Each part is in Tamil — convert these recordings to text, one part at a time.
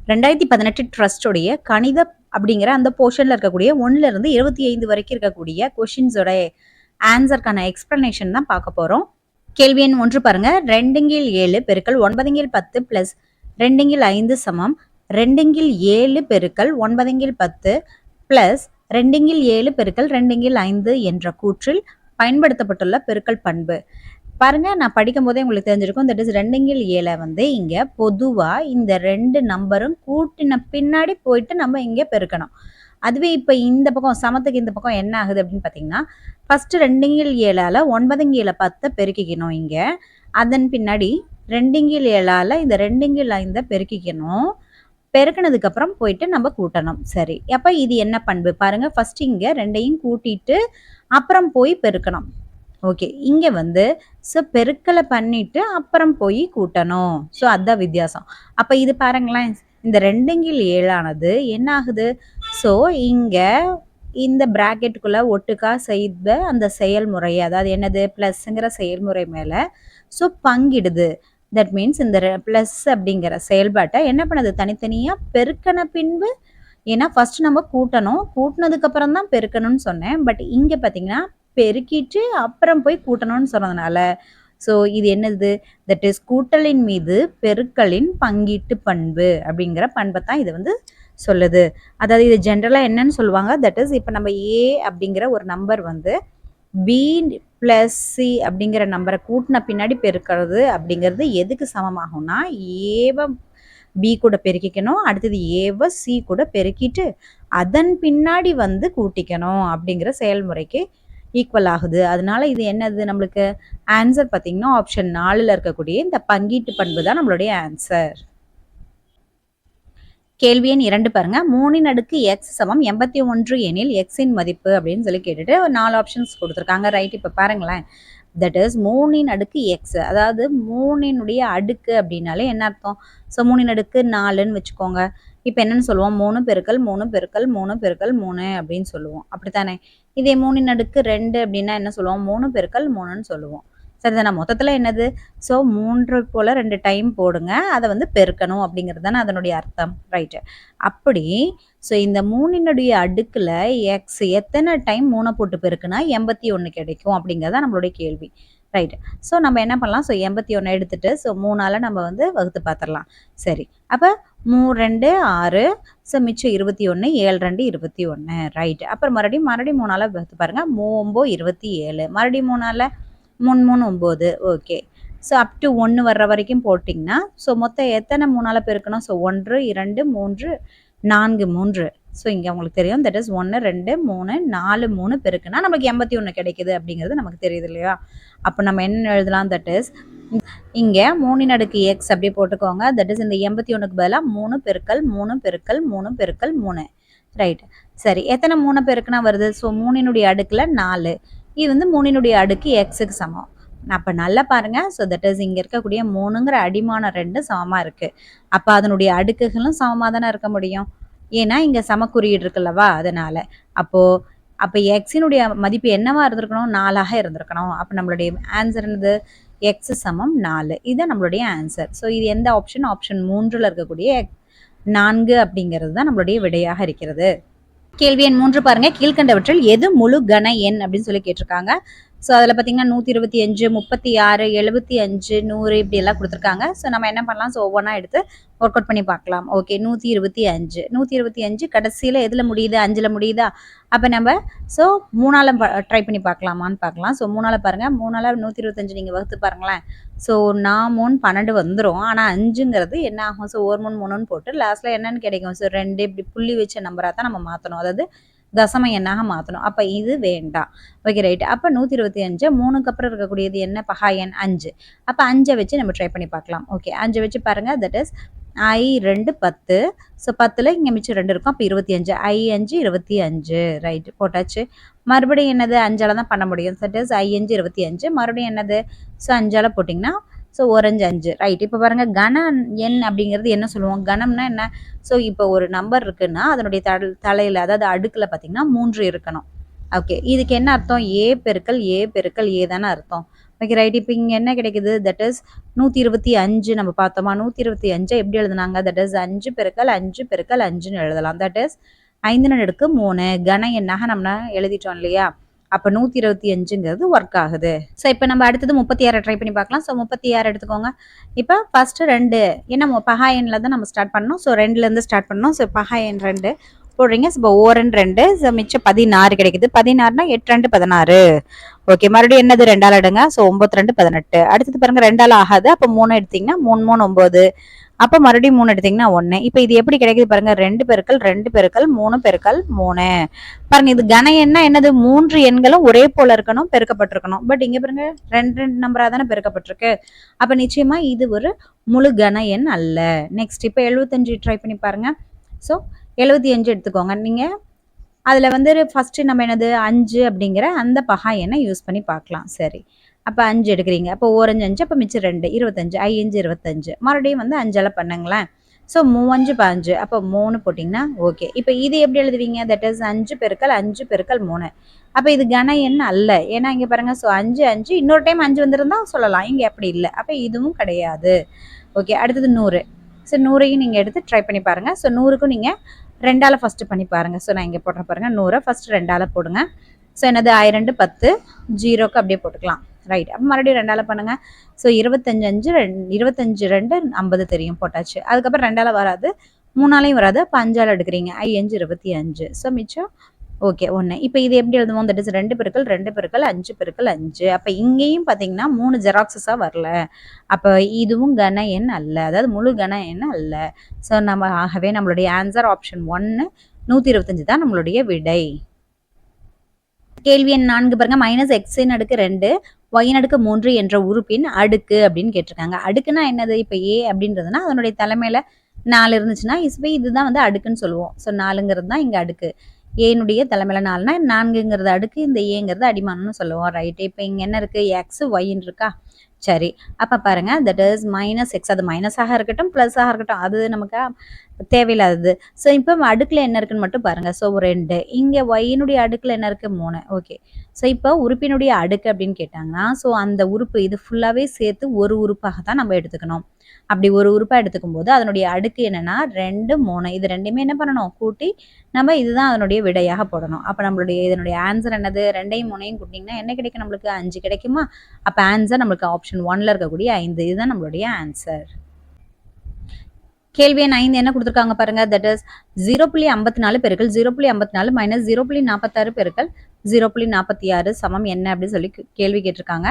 2018 ட்ரஸ்டோடைய கணித அப்படிங்கிற அந்த போர்ஷன்ல இருக்கக்கூடிய 1ல இருந்து 25 வரைக்கும் இருக்கக்கூடிய கொஷின்ஸோட ஆன்சருக்கான எக்ஸ்பிளனேஷன் தான் பார்க்க போறோம். கேள்வி எண் 1 பாருங்க. 2/7 பெருக்கல் 9/10 பிளஸ் 2/5 சமம் 2/7 பெருக்கல் 9/10 பிளஸ் 2/7 பெருக்கல் 2/5 என்ற கூற்றில் பயன்படுத்தப்பட்டுள்ள பெருக்கல் பண்பு. பாருங்க, நான் படிக்கும் போதே உங்களுக்கு தெரிஞ்சிருக்கும். தட் இஸ் 2/7 வந்து இங்க பொதுவா இந்த 2 நம்பரும் கூட்டின பின்னாடி போயிட்டு நம்ம இங்க பெருக்கணும். அதுவே இப்ப இந்த பக்கம் சமத்துக்கு இந்த பக்கம் என்ன ஆகுது அப்படின்னு பாத்தீங்கன்னா, ஃபர்ஸ்ட் 2/7ஆல 9/10 பெருக்கிக்கணும் இங்க. அதன் பின்னாடி 2/7ஆல இந்த 2/5 பெருக்கிக்கணும். பெருக்கினதுக்கு அப்புறம் போயிட்டு நம்ம கூட்டணும். சரி, அப்ப இது என்ன பண்பு பாருங்க. ஃபர்ஸ்ட் இங்க 2யும் கூட்டிட்டு அப்புறம் போய் பெருக்கணும். ஓகே, இங்க வந்து பெருக்கலை பண்ணிட்டு அப்புறம் போய் கூட்டணும். ஸோ அதான் வித்தியாசம். அப்ப இது பாருங்களேன், இந்த 2/7 ஆனது என்ன ஆகுது? ஸோ இங்க இந்த பிராக்கெட்டுக்குள்ள ஒட்டுக்கா செய்த அந்த செயல்முறை, அதாவது என்னது பிளஸ்ங்கிற செயல்முறை மேல ஸோ பங்கிடுது. தட் மீன்ஸ் இந்த பிளஸ் அப்படிங்கிற செயல்பாட்டை என்ன பண்ணுது? தனித்தனியா பெருக்கன பின்பு, ஏன்னா ஃபர்ஸ்ட் நம்ம கூட்டணும், கூட்டினதுக்கு அப்புறம் தான் பெருக்கணும்னு சொன்னேன். பட் இங்க பாத்தீங்கன்னா பெருக்கிட்டு அப்புறம் போய் கூட்டணும்னு சொன்னதுனால ஸோ இது என்னது? தட் இஸ் கூட்டலின் மீது பெருக்கலின் பங்கீட்டு பண்பு அப்படிங்கிற பண்பை தான் இது வந்து சொல்லுது. அதாவது இது ஜென்ரலா என்னன்னு சொல்லுவாங்க. தட் இஸ் இப்போ நம்ம ஏ அப்படிங்கிற ஒரு நம்பர் வந்து பி பிளஸ் சி அப்படிங்கிற நம்பரை கூட்டின பின்னாடி பெருக்கிறது அப்படிங்கிறது எதுக்கு சமமாகும்னா, ஏவை பி கூட பெருக்கிக்கணும், அடுத்தது ஏவை சி கூட பெருக்கிட்டு அதன் பின்னாடி வந்து கூட்டிக்கணும் அப்படிங்கிற செயல்முறைக்கு ஈக்குவல் ஆகுது. அதனால இது என்னது? நம்மளுக்கு ஆன்சர் பார்த்தீங்கன்னா ஆப்ஷன் 4ல் இருக்கக்கூடிய இந்த பங்கீட்டு பண்பு தான் நம்மளுடைய ஆன்சர். கேள்வி எண் 2 பாருங்க. 3 x சமம் 81 எனில் எக்ஸின் மதிப்பு அப்படின்னு சொல்லி கேட்டுட்டு 4 ஆப்ஷன்ஸ் கொடுத்துருக்காங்க. ரைட், இப்போ பாருங்களேன். தட் இஸ் 3 x, அதாவது 3 அடுக்கு அப்படின்னாலே என்ன அர்த்தம்? ஸோ 3 4ன்னு வச்சுக்கோங்க. இப்போ என்னன்னு சொல்லுவோம்? 3 பெருக்கல் 3 பெருக்கல் 3 பெருக்கல் 3 அப்படின்னு சொல்லுவோம். அப்படித்தானே? இதே 3 அப்படின்னா என்ன சொல்லுவோம்? 3 பெருக்கல் 3ன்னு சொல்லுவோம். சரிதானே? மொத்தத்தில் என்னது? ஸோ 3 போல் 2 டைம் போடுங்க, அதை வந்து பெருக்கணும் அப்படிங்கிறது தானே அதனுடைய அர்த்தம். ரைட்டு. அப்படி ஸோ இந்த 3 அடுக்கில் எக்ஸ் எத்தனை டைம் 3 போட்டு பெருக்குனா 81 கிடைக்கும் அப்படிங்கிறத நம்மளுடைய கேள்வி. ரைட்டு. ஸோ நம்ம என்ன பண்ணலாம்? ஸோ 81 எடுத்துட்டு ஸோ 3ஆல் நம்ம வந்து வகுத்து பார்த்துடலாம். சரி, அப்போ 3 2 6, ஸோ மிச்சம் 21, 7 2 21. ரைட்டு. அப்புறம் மறுபடியும் 3ஆல் வகுத்து பாருங்க. 3 9 27, மறுபடியும் 3ஆல் 3 3 9. ஓகே, ஸோ அப் டு 1 வர்ற வரைக்கும் போட்டிங்கன்னா ஸோ மொத்தம் எத்தனை 3ஆல் பெருக்கணும்? ஸோ 1 2 3 4 3. ஸோ இங்கே உங்களுக்கு தெரியும். தட் இஸ் 1 2 3 4 3 பெருக்குன்னா நமக்கு 81 கிடைக்குது அப்படிங்கிறது நமக்கு தெரியுது இல்லையா? அப்போ நம்ம என்ன எழுதலாம்? தட் இஸ் இங்கே 3 x அப்படியே போட்டுக்கோங்க. தட் இஸ் இந்த 81க்கு பதிலாக 3 பெருக்கல் 3 பெருக்கல் 3 பெருக்கல் 3. ரைட். சரி, எத்தனை 3 பெருக்குனா வருது? ஸோ 3 அடுக்கில் 4. இது வந்து 3 அடுக்கு எக்ஸுக்கு சமம். அப்போ நல்லா பாருங்க. ஸோ தட் இஸ் இங்கே இருக்கக்கூடிய 3ங்கிற அடிமான 2 சமமாக இருக்குது. அப்போ அதனுடைய அடுக்குகளும் சமமாக தானே இருக்க முடியும், ஏன்னா இங்கே சமக்குறியீடு இருக்குல்லவா? அதனால் அப்போ எக்ஸினுடைய மதிப்பு என்னவா இருந்திருக்கணும்? 4ஆக இருந்திருக்கணும். அப்போ நம்மளுடைய ஆன்சர் என்னது? எக்ஸ் சமம் 4. இதுதான் நம்மளுடைய ஆன்சர். ஸோ இது எந்த ஆப்ஷன்? ஆப்ஷன் 3ல் இருக்கக்கூடிய 4 அப்படிங்கிறது தான் நம்மளுடைய விடையாக இருக்கிறது. கேள்வி எண் 3 பாருங்க. கீழ்கண்டவற்றில் எது முழு கன எண் அப்படின்னு சொல்லி கேட்டிருக்காங்க. ஸோ அதில் பார்த்தீங்கன்னா 125 36 75 100 இப்படி எல்லாம் கொடுத்துருக்காங்க. ஸோ நம்ம என்ன பண்ணலாம்? ஸோ ஒவ்வொன்றா எடுத்து ஒர்க் அவுட் பண்ணி பார்க்கலாம். ஓகே, 125 கடைசியில் எதில் முடியுது? 5ல் முடியுதா? அப்போ நம்ம ஸோ 3ஆல் ட்ரை பண்ணி பார்க்கலாமான்னு பார்க்கலாம். ஸோ 3ஆல் பாருங்கள். 3ஆல் 125 நீங்கள் வகுத்து பாருங்களேன். ஸோ 4 12 வந்துடும். ஆனால் 5ங்கிறது என்ன ஆகும்? ஸோ 1 3 3ன்னு போட்டு லாஸ்ட்டில் என்னன்னு கிடைக்கும்? ஸோ 2 இப்படி புள்ளி வச்ச நம்பராக தான் நம்ம மாற்றணும், அதாவது தசம எண்ணாக மாற்றணும். அப்போ இது வேண்டாம். Okay, right. அப்போ 125 3க்கு அப்புறம் இருக்கக்கூடியது என்ன? பகா எண் 5. அப்போ 5 வச்சு நம்ம ட்ரை பண்ணி பார்க்கலாம். ஓகே, 5 வச்சு பாருங்கள். That is I 2 10. ஸோ 10ல் இங்கே மிச்சம் 2 இருக்கும். அப்போ 25. I 5 25. ரைட்டு, போட்டாச்சு. மறுபடியும் என்னது? 5ஆல் தான் பண்ண முடியும். That is I 5 25. மறுபடியும் என்னது? ஸோ 5ஆல் போட்டிங்கன்னா ஸோ 1 5 5. ரைட். இப்போ பாருங்கள், கன எண் அப்படிங்கிறது என்ன சொல்லுவோம்? கணம்னா என்ன? ஸோ இப்போ ஒரு நம்பர் இருக்குன்னா அதனுடைய தலையில், அதாவது அடுக்கில் பார்த்தீங்கன்னா 3 இருக்கணும். ஓகே, இதுக்கு என்ன அர்த்தம்? ஏ பெருக்கல் ஏ பெருக்கல் ஏ தானே அர்த்தம். Okay right. இப்போ இங்கே என்ன கிடைக்குது? தட் இஸ் 125 நம்ம பார்த்தோமா? 125 எப்படி எழுதுனாங்க? தட் இஸ் 5 பெருக்கல் 5 பெருக்கல் 5ன்னு எழுதலாம். தட் இஸ் 5 கன எண்ணாக நம்ம எழுதிட்டோம் இல்லையா? அப்போ 125ங்கிறது ஒர்க் ஆகுது. ஸோ இப்போ நம்ம அடுத்தது 36 ட்ரை பண்ணி பார்க்கலாம். ஸோ 36 எடுத்துக்கோங்க. இப்போ ஃபஸ்ட்டு 2 ஏன்னா பகா எண்ணில் தான் நம்ம ஸ்டார்ட் பண்ணணும். ஸோ 2லேருந்து ஸ்டார்ட் பண்ணணும். ஸோ பகா எண் 2 போடுறீங்க. இப்போ ஓரன் 2 ஸோ மிச்சம் 16 கிடைக்குது. 16னா 8 2 16. ஓகே மறுபடியும் என்னது 2ஆல் எடுங்க. ஸோ 9 2 18. அடுத்தது பாருங்க 2ஆல் ஆகாது. அப்போ 3 எடுத்தீங்கன்னா 3 3 9. அப்போ மறுபடியும் 3 எடுத்தீங்கன்னா 1. இப்போ இது எப்படி கிடைக்குது பாருங்க? 2 பெருக்கல் 2 பெருக்கல் 3 பெருக்கல் 3. பாருங்க இது கன எண்ணா என்னது? 3 எண்களும் ஒரே போல இருக்கணும், பெருக்கப்பட்டிருக்கணும். பட் இங்க பாருங்க 2 நம்பரா தானே பெருக்கப்பட்டிருக்கு. அப்ப நிச்சயமா இது ஒரு முழு கன எண் அல்ல. நெக்ஸ்ட் இப்போ 75 ட்ரை பண்ணி பாருங்க. ஸோ 75 எடுத்துக்கோங்க. நீங்க அதில் வந்து ஃபஸ்ட்டு நம்ம என்னது 5 அப்படிங்கிற அந்த பகா எண்ணை யூஸ் பண்ணி பார்க்கலாம். சரி அப்போ 5 எடுக்கிறீங்க. அப்போ ஓரஞ்சு 5 அப்போ மிச்சம் 2 25 5 25. மறுபடியும் வந்து 5ஆல் பண்ணுங்களேன். ஸோ 3 5 அப்போ 3 போட்டிங்கன்னா ஓகே. இப்போ இது எப்படி எழுதுவீங்க? தட் இஸ் 5 பெருக்கல் 5 பெருக்கல் 3. அப்போ இது கன எண் அல்ல. ஏன்னா இங்கே பாருங்கள். ஸோ 5 5 இன்னொரு டைம் 5 வந்திருந்தா சொல்லலாம். இங்கே அப்படி இல்லை. அப்போ இதுவும் கிடையாது. ஓகே அடுத்தது 100. ஸோ 100ஐயும் நீங்கள் எடுத்து ட்ரை பண்ணி பாருங்கள். ஸோ 100க்கும் நீங்கள் 2ஆல் ஃபஸ்ட்டு பண்ணி பாருங்கள். ஸோ நான் இங்கே போடுறேன் பாருங்கள். 100 ஃபஸ்ட்டு 2ஆல் போடுங்க. ஸோ என்னது 2 10 0க்கு அப்படியே போட்டுக்கலாம். ரைட். அப்போ மறுபடியும் 2ஆல் பண்ணுங்கள். ஸோ 25 2 50 தெரியும் போட்டாச்சு. அதுக்கப்புறம் 2ஆல் வராது, 3ஆலையும் வராது. அப்போ 5ஆல் எடுக்கிறீங்க. 5 25. ஸோ மிச்சம் ஓகே 1. இப்போ இது எப்படி எழுதுவோம்? தட் இஸ் 2 பெருக்கல் 2 பெருக்கல் 5 பெருக்கல் 5. அப்போ இங்கேயும் பார்த்தீங்கன்னா 3 ஜெராக்ஸஸாக வரல. அப்போ இதுவும் கன எண் அல்ல, அதாவது முழு கன எண் அல்ல. ஸோ நம்ம ஆகவே நம்மளுடைய ஆன்சர் ஆப்ஷன் 1 125 தான் நம்மளுடைய விடை. கேள்வி எண் 4 பாருங்க. -x அடுக்கு 2 y அடுக்கு 3 என்ற உறுப்பின் அடுக்கு அப்படின்னு கேட்டிருக்காங்க. அடுக்குன்னா என்னது? இப்போ a அப்படின்றதுனா அதனுடைய தலைமையில 4 இருந்துச்சுன்னா இப்போ இதுதான் வந்து அடுக்குன்னு சொல்லுவோம். ஸோ 4ங்கிறது தான் இங்கே அடுக்கு. ஏனுடைய தலைமையில 4னா 4ங்கிறது அடுக்கு, இந்த ஏங்கிறது அடிமானம்னு சொல்லுவோம். ரைட். இப்போ இங்கே என்ன இருக்கு? எக்ஸ் ஒய்ன்னு இருக்கா? சரி அப்போ பாருங்க தட் இஸ் -x. அது மைனஸாக இருக்கட்டும் ப்ளஸ்ஸாக இருக்கட்டும், அது நமக்கு தேவையில்லாதது. ஸோ இப்போ அடுக்கில் என்ன இருக்குன்னு மட்டும் பாருங்க. ஸோ 2. இங்கே ஒய்னுடைய அடுக்கில் என்ன இருக்கு? 3. ஓகே. ஸோ இப்போ உறுப்பினுடைய அடுக்கு அப்படின்னு கேட்டாங்கன்னா ஸோ அந்த உறுப்பு இது ஃபுல்லாகவே சேர்த்து ஒரு உறுப்பாக தான் நம்ம எடுத்துக்கணும். அப்படி ஒரு உறுப்பாக எடுத்துக்கும் போது அதனுடைய அடுக்கு என்னன்னா 2 3. இது ரெண்டுமே என்ன பண்ணணும்? கூட்டி நம்ம இதுதான் அதனுடைய விடையாக போடணும். அப்போ நம்மளுடைய இதனுடைய ஆன்சர் என்னது? 2யும் 3யும் கூட்டிங்கன்னா என்ன கிடைக்கும்? நம்மளுக்கு 5 கிடைக்குமா? அப்போ ஆன்சர் நம்மளுக்கு ஆப்ஷன் 1ல இருக்கக்கூடிய 5. இதுதான் நம்மளுடைய ஆன்சர். கேள்வி எண் 5 என்ன கொடுத்துருக்காங்க பாருங்க. தட் இஸ் 0.54 பெருக்கல் 0.54 மைனஸ் 0.46 பெருக்கல் 0.46 சமம் என்ன அப்படின்னு சொல்லி கேள்வி கேட்டிருக்காங்க.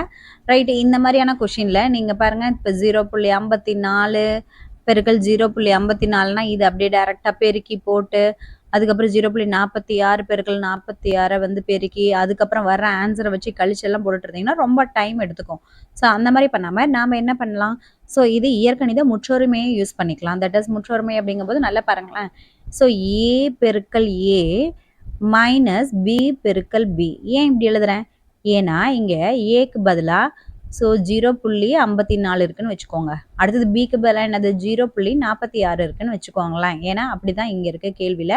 ரைட். இந்த மாதிரியான கொஷின்ல நீங்க பாருங்க. இப்போ 0.54 பெருக்கல் 0.54னா இது அப்படியே டைரக்டா பெருக்கி போட்டு அதுக்கப்புறம் 0.46 பெருக்கல் 46 வந்து பெருக்கி அதுக்கப்புறம் வர ஆன்சரை வச்சு கழிச்செல்லாம் போட்டுட்டு இருந்தீங்கன்னா ரொம்ப டைம் எடுத்துக்கும். ஸோ அந்த மாதிரி பண்ணாமல் நாம் என்ன பண்ணலாம்? ஸோ இது இயற்கணித முற்றொருமையை யூஸ் பண்ணிக்கலாம். தட் இஸ் முற்றொருமை அப்படிங்கும்போது நல்லா பாருங்களேன். ஸோ ஏ பெருக்கல் ஏ மைனஸ் பி பெருக்கல் பி. ஏன் இப்படி எழுதுறேன்? ஏன்னா இங்கே ஏக்கு பதிலாக ஸோ 0.54 இருக்குன்னு வச்சுக்கோங்க. அடுத்தது பிக்கு பதிலாக என்னது? 0.46 இருக்குன்னு வச்சுக்கோங்களேன். ஏன்னா அப்படி தான் இங்கே இருக்க கேள்வியில்.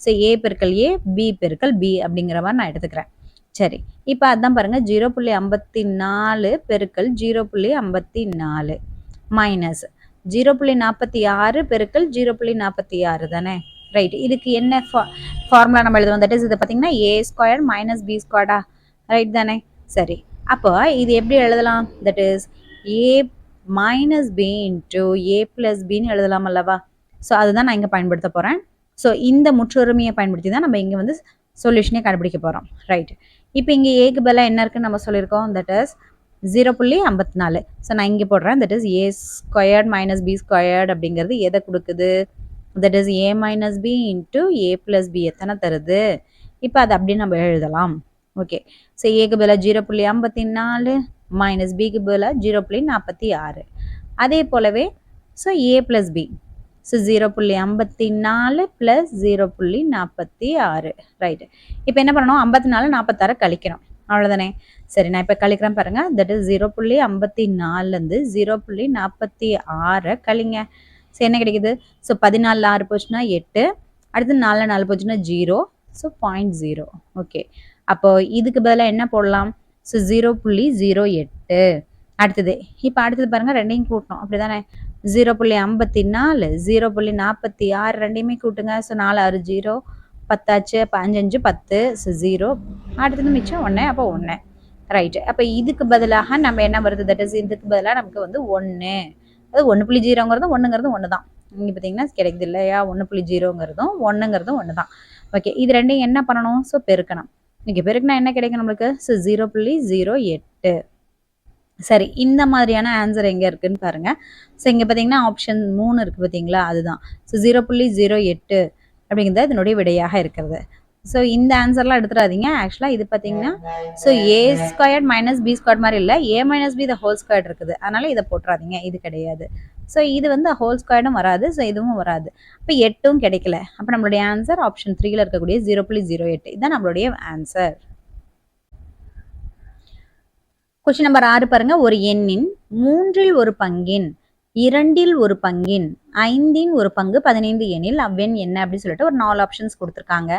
ஸோ ஏ பெருக்கல் ஏ பி பெருக்கல் பி அப்படிங்கிற மாதிரி நான் எடுத்துக்கிறேன். சரி இப்போ அதான் பாருங்கள். 0.54 பெருக்கல் 0.54 மைனஸ் 0.46 பெருக்கல் 0.46 தானே? ரைட். இதுக்கு என்ன ஃபார்முலா நம்ம எழுதுவோம்? தட் இஸ் இது பார்த்தீங்கன்னா ஏ ஸ்கொயர் மைனஸ் பி ஸ்கொயர்டா? ரைட் தானே? சரி அப்போ இது எப்படி எழுதலாம்? That is A minus B into A plus பின்னு எழுதலாம் அல்லவா? ஸோ அதுதான் நான் இங்கே பயன்படுத்த போகிறேன். ஸோ இந்த முற்றொருமையை பயன்படுத்தி தான் நம்ம இங்கே வந்து சொல்யூஷனே கண்டுபிடிக்க போகிறோம். ரைட். இப்போ இங்கே ஏக்கு பதிலாக என்ன இருக்குன்னு நம்ம சொல்லியிருக்கோம்? That is 0.54. ஸோ நான் இங்கே போடுறேன். That is A squared minus B squared அப்படிங்கிறது எதை கொடுக்குது? That is A minus B into A plus B எத்தனை தருது? இப்போ அது அப்படியே நம்ம எழுதலாம். ஓகே. ஸோ ஏக்கு பதிலாக 0.54 மைனஸ் பிக்கு பதிலாக 0.46. அதே போலவே so A plus B so 0.54 plus 0.46. Right. இப்போ என்ன பண்ணணும்? 54 46 கழிக்கணும். அவ்வளோதானே? சரி நான் இப்போ கழிக்கிறேன் பாருங்கள். தட் இஸ் 0.54லேருந்து 0.46 கழிங்க. ஸோ என்ன கிடைக்குது? ஸோ 14 6 போச்சுன்னா 8. அடுத்து 4 4 போச்சுன்னா 0. ஸோ 0.0. ஓகே. அப்போ இதுக்கு பதிலாக என்ன போடலாம்? ஸோ 0.08 8. அடுத்தது இப்போ அடுத்தது பாருங்க ரெண்டையும் கூட்டணும் அப்படிதானே 0.54 0.46 ரெண்டையுமே கூட்டுங்க. ஸோ 4 6 0 10 அப்போ 5 5 10 ஸோ 0 அடுத்தது மிச்சம் 1 அப்போ 1 ரைட்டு. அப்போ இதுக்கு பதிலாக நம்ம என்ன வருது தட் இஸ் இதுக்கு பதிலாக நமக்கு வந்து 1 அது 1.0ங்கிறதும் 1ங்கிறதும் 1 தான். இங்கே பார்த்தீங்கன்னா கிடைக்குது இல்லையா 1.0ங்கிறதும் 1ங்கிறதும் 1 தான். ஓகே இது ரெண்டையும் என்ன பண்ணணும் ஸோ பெருக்கணும். இங்கே பெருக்கினா என்ன கிடைக்கும் நம்மளுக்கு ஸோ 0.08. சரி இந்த மாதிரியான ஆன்சர் எங்கே இருக்குன்னு பாருங்க. ஸோ இங்கே பார்த்தீங்கன்னா ஆப்ஷன் 3 இருக்குது பார்த்தீங்களா அதுதான். ஸோ 0.08 அப்படிங்கிறது இதனுடைய விடையாக இருக்கிறது. ஸோ இந்த ஆன்சர்லாம் எடுத்துடாதீங்க. ஆக்சுவலாக இது பார்த்தீங்கன்னா ஸோ a² - b² மாதிரி இல்லை a - b the whole squared இருக்குது. அதனால இதை போட்டுறாதீங்க, இது கிடையாது. ஸோ இது வந்து ஹோல் ஸ்கொயர்டும் வராது, ஸோ இதுவும் வராது. அப்போ 8ம் கிடைக்கல. அப்போ நம்மளுடைய ஆன்சர் ஆப்ஷன் 3ல இருக்கக்கூடிய 0.08 இதுதான் நம்மளுடைய ஆன்சர். கொஸ்டின் நம்பர் 6 பாருங்க. ஒரு எண்ணின் 3ல் ஒரு பங்கின் 2ல் ஒரு பங்கின் 5ன் ஒரு பங்கு 15 எனில் அவ்வெண் என்ன அப்படின்னு சொல்லிட்டு ஒரு 4 ஆப்ஷன்ஸ் கொடுத்துருக்காங்க.